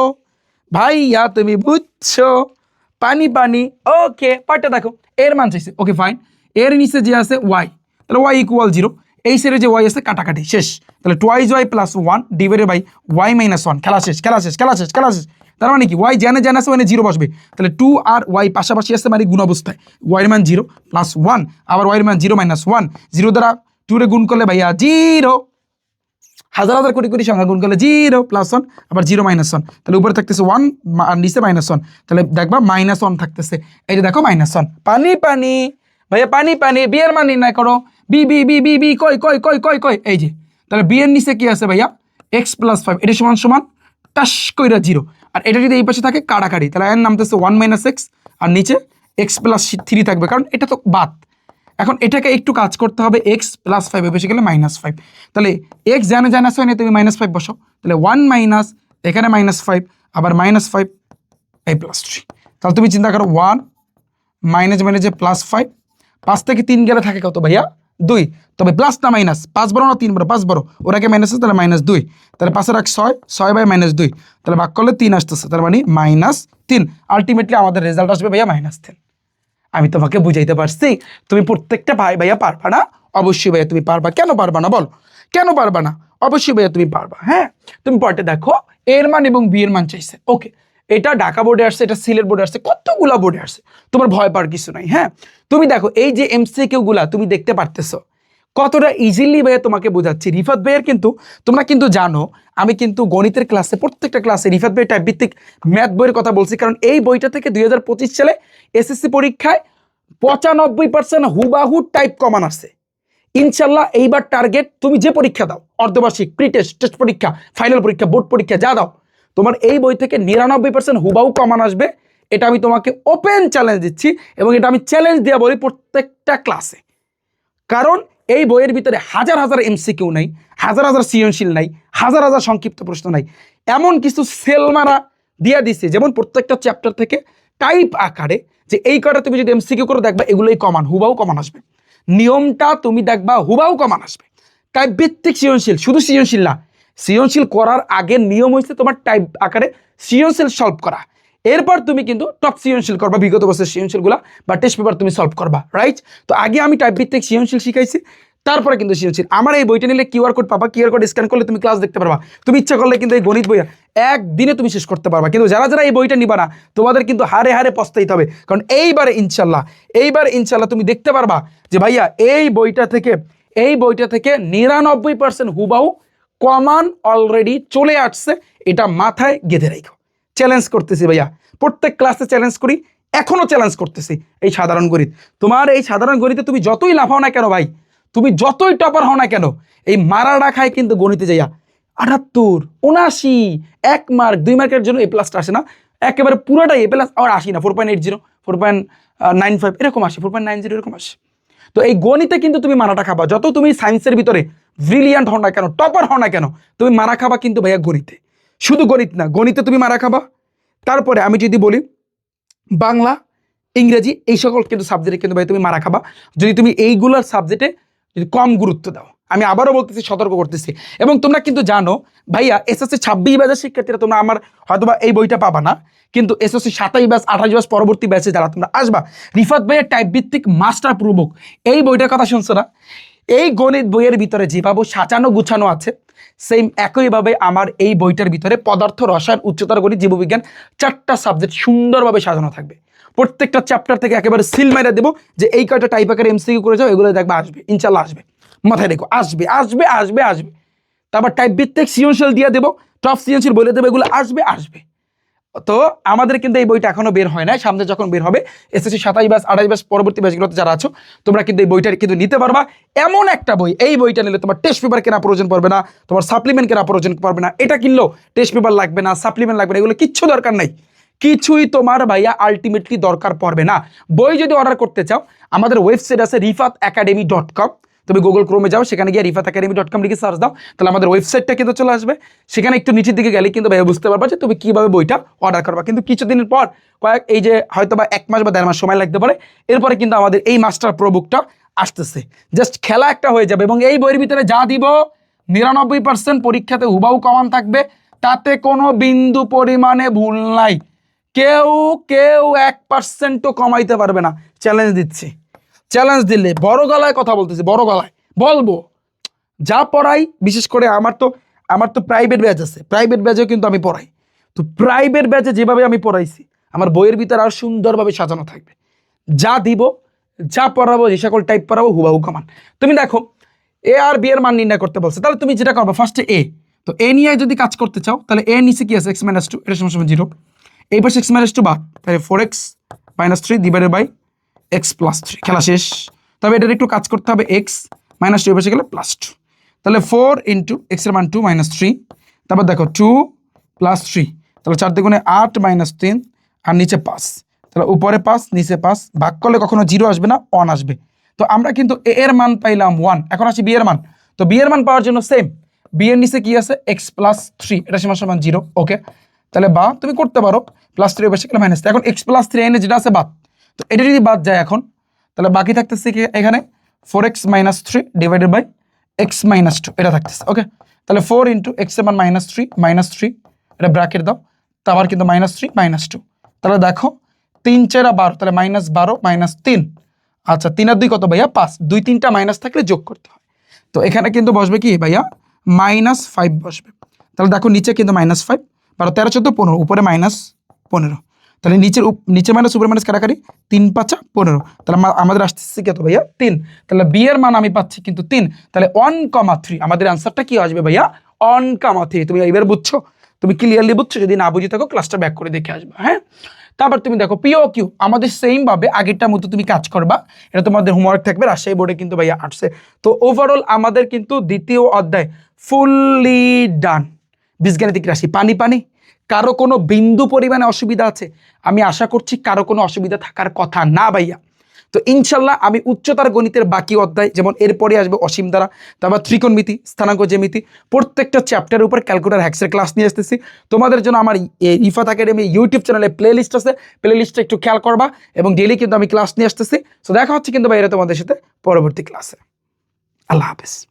ভাইয়া তুমি বুঝছো, পানি পানি। ওকে, পার্টটা দেখো, এর মান চাইছে, ওকে ফাইন। এর নিচে যে আছে y, তাহলে y ইকুয়াল 0, এই সাইডে যে y আছে কাটাকাটি শেষ, তাহলে 2y plus 1 divided by y minus 1, খেলা শেষ, খেলা শেষ, খেলা শেষ, খেলা শেষ। তার মানে কি y জানে আছে মানে 0 বসবে, তাহলে 2 আর y পাশাপাশি আছে মানে গুণ অবস্থায়, y এর মান 0 প্লাস 1 আবার y এর মান 0 মাইনাস 1, 0 দ্বারা 2 রে গুণ করলে ভাইয়া 0, হাজার হাজার কোটি কোটি সংখ্যা গুণ করলে 0 প্লাস 1 আবার 0 মাইনাস 1, তাহলে উপরে থাকতেছে 1 আর নিচে মাইনাস 1, তাহলে দেখবা মাইনাস 1 থাকতেছে। এই যে দেখো মাইনাস 1, পানি পানি ভাইয়া, পানি পানি। বি এর মান নির্ণয় করো, বি বি বি বি বি কই কই কই কই কই, এই যে, তাহলে বি এর নিচে কি আছে ভাইয়া x প্লাস 5, এটা সমান সমান টাস কইরা 0, আর এটা যদি এই পাশে থাকে কাটাকাটি, তাহলে এর নামতেছে 1 মাইনাস x আর নিচে x প্লাস 3 থাকবে, কারণ এটা তো বাদ। এখন এটাকে একটু কাজ করতে হবে, x প্লাস 5 বেশি গেলে মাইনাস 5, তাহলে x জানে আছে না, তুমি মাইনাস 5 বসাও, তাহলে 1 মাইনাস এখানে মাইনাস 5 আবার মাইনাস 5 এই প্লাস 3, তাহলে তুমি চিন্তা করো 1 মাইনাস মাইনাস প্লাস 5, 5 থেকে 3 গেলে থাকে কত ভাইয়া 2, তবে প্লাস না মাইনাস, 5 বড় না 3 বড়, 5 বড়, ওর আগে মাইনাস আছে, তাহলে মাইনাস 2, তাহলে 5 এর 6 বাই মাইনাস 2, তাহলে ভাগ করলে 3 আসতেছে, তার মানে মাইনাস 3। আলটিমেটলি আমাদের রেজাল্ট আসবে ভাইয়া মাইনাস 10। আমি তোমাকে বুঝাইতে পারছি? তুমি প্রত্যেকটা ভাইয়া পারবা না? অবশ্যই ভাইয়া তুমি পারবা। কেন পারবা না বল, কেন পারবা না? অবশ্যই ভাইয়া তুমি পারবা। হ্যাঁ, তুমি পড়তে দেখো, এর মান এবং বি এর মান চাইছে। ওকে, এটা ঢাকা বোর্ডে আসছে, এটা সিলেট বোর্ডে আসছে, কতগুলা বোর্ডে আসছে, তোমার ভয় পাওয়ার কিছু নাই। হ্যাঁ, তুমি দেখো এই যে এমসিকিউ গুলা তুমি দেখতে পারতেছো কতটা ইজিলি ভাইয়া তোমাকে বোঝাচ্ছি। রিফাত ভাইয়ের কিন্তু তোমরা কিন্তু জানো, আমি কিন্তু গণিতের ক্লাসে প্রত্যেকটা ক্লাসে রিফাত ভাইয়ের টাইপ ভিত্তিক ম্যাথ বইয়ের কথা বলছি, কারণ এই বইটা থেকে 2025 সালে এসএসসি পরীক্ষায় 95% হুবাহু টাইপ কমান আসছে। ইনশাল্লাহ এইবার টার্গেট, তুমি যে পরীক্ষা দাও, অর্ধবার্ষিক, প্রি টেস্ট, টেস্ট পরীক্ষা, ফাইনাল পরীক্ষা, বোর্ড পরীক্ষা যা দাও, তোমার এই বই থেকে 99% হুবাহু কমান আসবে। এটা আমি তোমাকে ওপেন চ্যালেঞ্জ দিচ্ছি, এবং এটা আমি চ্যালেঞ্জ দেওয়া বলি প্রত্যেকটা ক্লাসে, কারণ এই বইয়ের ভিতরে হাজার হাজার এমসিকিউ নাই, হাজার হাজার সৃজনশীল নাই, হাজার হাজার সংক্ষিপ্ত প্রশ্ন নাই, এমন কিছু সেল মারা দিয়া দিছে, যেমন প্রত্যেকটা চ্যাপ্টার থেকে টাইপ আকারে, যে এই কটা তুমি যদি এমসিকিউ করে দেখবা এগুলোই কমান, হুবাহু কমান আসবে। নিয়মটা তুমি দেখবা হুবাহু কমান আসবে। টাইপ ভিত্তিক সৃজনশীল, শুধু সৃজনশীল না, সৃজনশীল করার আগে নিয়ম হয়েছে তোমার টাইপ আকারে সৃজনশীল সলভ করা, এরপর তুমি কিন্তু টপ সৃজনশীল করবা, বিগত বছরের সৃজনশীলগুলা বা টেস্ট পেপার তুমি সলভ করবা, রাইট? তো আগে আমি টাইপ ভিত্তিক সৃজনশীল শিখাইছি, তারপরে কিন্তু সৃজনশীল। আমার এই বইটা নিলে কিউআর কোড পাবা, কিউআর কোড স্ক্যান করলে তুমি ক্লাস দেখতে পারবা। তুমি ইচ্ছা করলে কিন্তু এই গণিত বইয়া একদিনে তুমি শেষ করতে পারবা, কিন্তু যারা যারা এই বইটা নিবা না, তোমাদের কিন্তু হারে হারে পস্তাইতে হবে, কারণ এইবারে ইনশাল্লাহ তুমি দেখতে পারবা যে ভাইয়া এই বইটা থেকে 99% হুবাহু কমান অলরেডি চলে আসছে। এটা মাথায় গেঁথে রাখো। চ্যালেঞ্জ করতেছি ভাইয়া, প্রত্যেক ক্লাসে চ্যালেঞ্জ করি, এখনো চ্যালেঞ্জ করতেছি। এই সাধারণ গণিত, তোমার এই সাধারণ গণিতে তুমি যতই লাফাও না কেন ভাই, তুমি যতই টপার হও না কেন, এই মারাটা খায় কিন্তু গণিতে যাইয়া 78, 79, 1 মার্ক 2 মার্কের জন্য A+ আসে না, একেবারে পুরোটাই A+ আর আসি না, 4.80, 4.95 এরকম আসে, 4.90 এরকম আসে। তো এই গণিতে কিন্তু তুমি মারাটা খাবা, যত তুমি সায়েন্সের ভিতরে ব্রিলিয়ান্ট হও না কেন, টপার হও না কেন, তুমি মারা খাবা কিন্তু ভাইয়া গণিতে। শুধু গণিত না, গণিতে তুমি মারা খাবা। তারপরে আমি যদি বলি বাংলা, ইংরেজি, এই সকল কিন্তু সাবজেক্টে কিন্তু ভাই তুমি মারা খাবা যদি তুমি এইগুলোর সাবজেক্টে যদি কম গুরুত্ব দাও। আমি আবারও বলতেছি, সতর্ক করতেছি। এবং তোমরা কিন্তু জানো ভাইয়া এসএসসি 26 ব্যাচের শিক্ষার্থীরা তোমরা আমার হয়তোবা এই বইটা পাবা না, কিন্তু এসএসসি 27 ব্যাচ 28 ব্যাচ পরবর্তী ব্যাচে যারা তোমরা আসবা, রিফাত ভাইয়ের টাইপ ভিত্তিক মাস্টার প্রুফ বুক, এই বইটার কথা শুনছো না? এই গণিত বইয়ের ভিতরে যেভাবে সাজানো গুছানো আছে, সেম একইভাবে আমার এই বইটার ভিতরে পদার্থ, রসায়ন, উচ্চতর গণিত, জীববিজ্ঞান 4টা সাবজেক্ট সুন্দরভাবে সাজানো থাকবে। প্রত্যেকটা চ্যাপ্টার থেকে একেবারে সিল মেরে দেবো যে এই কয়টা টাইপ আকারে এমসিকিউ করে যাও, এগুলো দেখবে আসবে, ইনশাল্লাহ আসবে, মাথায় রেখো, আসবে আসবে আসবে আসবে। তারপর টাইপ ভিত্তিক সৃজনশীল দিয়ে দেবো, টপ সৃজনশীল বলে দেবো, এগুলো আসবে আসবে। তো আমাদের কিন্তু এই বইটা এখনো বের হয় না, সামনে যখন বের হবে এসএসসি 27 ব্যাচ 28 ব্যাচ পরবর্তী ব্যাচগুলোতে যারা আছো তোমরা কিন্তু এই বইটা কিন্তু নিতে পারবা। এমন একটা বই, এই বইটা নিলে তোমার টেস্ট পেপার কেনা প্রয়োজন পড়বে না, তোমার সাপ্লিমেন্ট কেনা প্রয়োজন পড়বে না। এটা কিনলেও টেস্ট পেপার লাগবে না, সাপ্লিমেন্ট লাগবে না, এগুলো কিচ্ছু দরকার নাই, কিছুই তোমার ভাইয়া আলটিমেটলি দরকার পড়বে না। বই যদি অর্ডার করতে চাও আমাদের ওয়েবসাইট আছে rifatacademy.com, তুমি গুগল ক্রোমে যাও, সেখানে গিয়ে rifatacademy.com লিখে সার্চ দাও, তাহলে আমাদের ওয়েবসাইটটা কিন্তু চলে আসবে। সেখানে একটু নিচের দিকে গেলে কিন্তু ভাইয়া বুঝতে পারবা যে তুমি কিভাবে বইটা অর্ডার করবা। কিন্তু কিছুদিনের পর এই যে হয়তো বা 1 মাস বা 1.5 মাস সময় লাগতে পারে, এরপরে কিন্তু আমাদের এই মাস্টার প্রো বুকটা আসতেছে। জাস্ট খেলা একটা হয়ে যাবে। এবং এই বইয়ের ভিতরে যা দিব 99% পরীক্ষাতে হুবাহু কমান থাকবে, তাতে কোনো বিন্দু পরিমাণে ভুল নাই। কেউ কেউ 1%ও কমাইতে পারবে না, চ্যালেঞ্জ দিচ্ছি। চ্যালেঞ্জ দিলে বড় গলায় কথা বলতেছি, বড় গলায় বলবো। যা পড়াই, বিশেষ করে আমার তো প্রাইভেট ব্যাচ আছে, প্রাইভেট ব্যাচেও কিন্তু আমি পড়াই। তো প্রাইভেট ব্যাচে যেভাবে আমি পড়াইছি আমার বইয়ের ভিতরে আরো সুন্দরভাবে সাজানো থাকবে। যা দিব, যা পড়াবো, যে সকল টাইপ পড়াবো হুবাহু কমান। তুমি দেখো এ আর বি এর মান নির্ণয় করতে বলছে, তাহলে তুমি যেটা করবো ফার্স্টে এ, তো এ নিয়ে যদি কাজ করতে চাও তাহলে এ নিচে কি আছে x - 2, এটা সমান 0, এই পাশে x - 2 বাদ, তাহলে 4x - 3 ডিভাইডেড বাই x + 3, খেলা শেষ। তবে এটার একটু কাজ করতে হবে, x - 2 এ বসে গেলে +2, তাহলে 4 ইন্টু x এর মান 2 - 3, তারপর দেখো 2 + 3, তাহলে 4 দুগুণে 8 - 3 আর নিচে 5, তাহলে উপরে 5 নিচে 5, ভাগ করলে কখনো 0 আসবে না, 1 আসবে। তো আমরা কিন্তু এ এর মান পাইলাম 1, এখন আসি বি এর মান। তো বি এর মান পাওয়ার জন্য সেম, বি এর নিচে কি আছে x + 3, এটা সমান 0, ওকে। তাহলে বা তুমি করতে পারো +3 বসে গেলে -, এখন x + 3 এনে যেটা আছে বাদ, তো এটা যদি বাদ যায় এখন, তাহলে বাকি থাকতেছে কি এখানে 4x - 3 ডিভাইডেড বাই x - 2, এটা থাকতেছে, ওকে। তাহলে 4 ইন্টু x এর মান -3, এটা ব্র্যাকেট দাও, তারপর কিন্তু -3 - 2, তাহলে দেখো 3 4 12, তাহলে -12 - 3, আচ্ছা 3 আর 2 কত ভাইয়া 5, 2 3টা মাইনাস থাকলে যোগ করতে হয়। তো এখানে কিন্তু বসবে কি ভাইয়া -5 বসবে। তাহলে দেখো নিচে কিন্তু -5, 12 13 14 15, উপরে -15, তাহলে নিচে মাইনাস উপরে মাইনাস কাটাকাটি, 3 5 15, তাহলে আমাদের আসতেছে কত ভাইয়া 3, তাহলে বি এর মান আমি পাচ্ছি কিন্তু 3, তাহলে 1,3 আমাদের আনসারটা কি আসবে ভাইয়া 1,3। তুমি এইবার বুঝছো, তুমি ক্লিয়ারলি বুঝছো? যদি না বুঝে থাকো ক্লাসটা ব্যাক করে দেখে আসবে, হ্যাঁ। তারপর তুমি দেখো পিও কিউ, আমাদের সেম ভাবে আগেরটার মতো তুমি কাজ করবা, এটা তোমাদের হোমওয়ার্ক থাকবে, রাজশাহী বোর্ডে কিন্তু ভাইয়া আসছে। তো ওভারঅল আমাদের কিন্তু দ্বিতীয় অধ্যায় ফুললি ডান। বীজগাণিতিক রাশি পানি পানি, কারো কোনো বিন্দু পরিমাণে অসুবিধা আছে? আমি আশা করছি কারো কোনো অসুবিধা থাকার কথা না ভাইয়া। তো ইনশাল্লাহ আমি উচ্চতার গণিতের বাকি অধ্যায়, যেমন এরপরে আসবে অসীম দ্বারা, তারপর ত্রিকোণমিতি, স্থানাঙ্ক জ্যামিতি, প্রত্যেকটা চ্যাপ্টারের উপর ক্যালকুলেটর হ্যাক্সের ক্লাস নিয়ে আসতেছি তোমাদের জন্য। আমার রিফাত একাডেমি ইউটিউব চ্যানেলে প্লে লিস্ট আছে, প্লে লিস্টটা একটু খেয়াল করবা, এবং ডেইলি কিন্তু আমি ক্লাস নিয়ে আসতেছি। সো দেখা হচ্ছে কিন্তু ভাই এটা তোমাদের সাথে পরবর্তী ক্লাসে। আল্লাহ হাফেজ।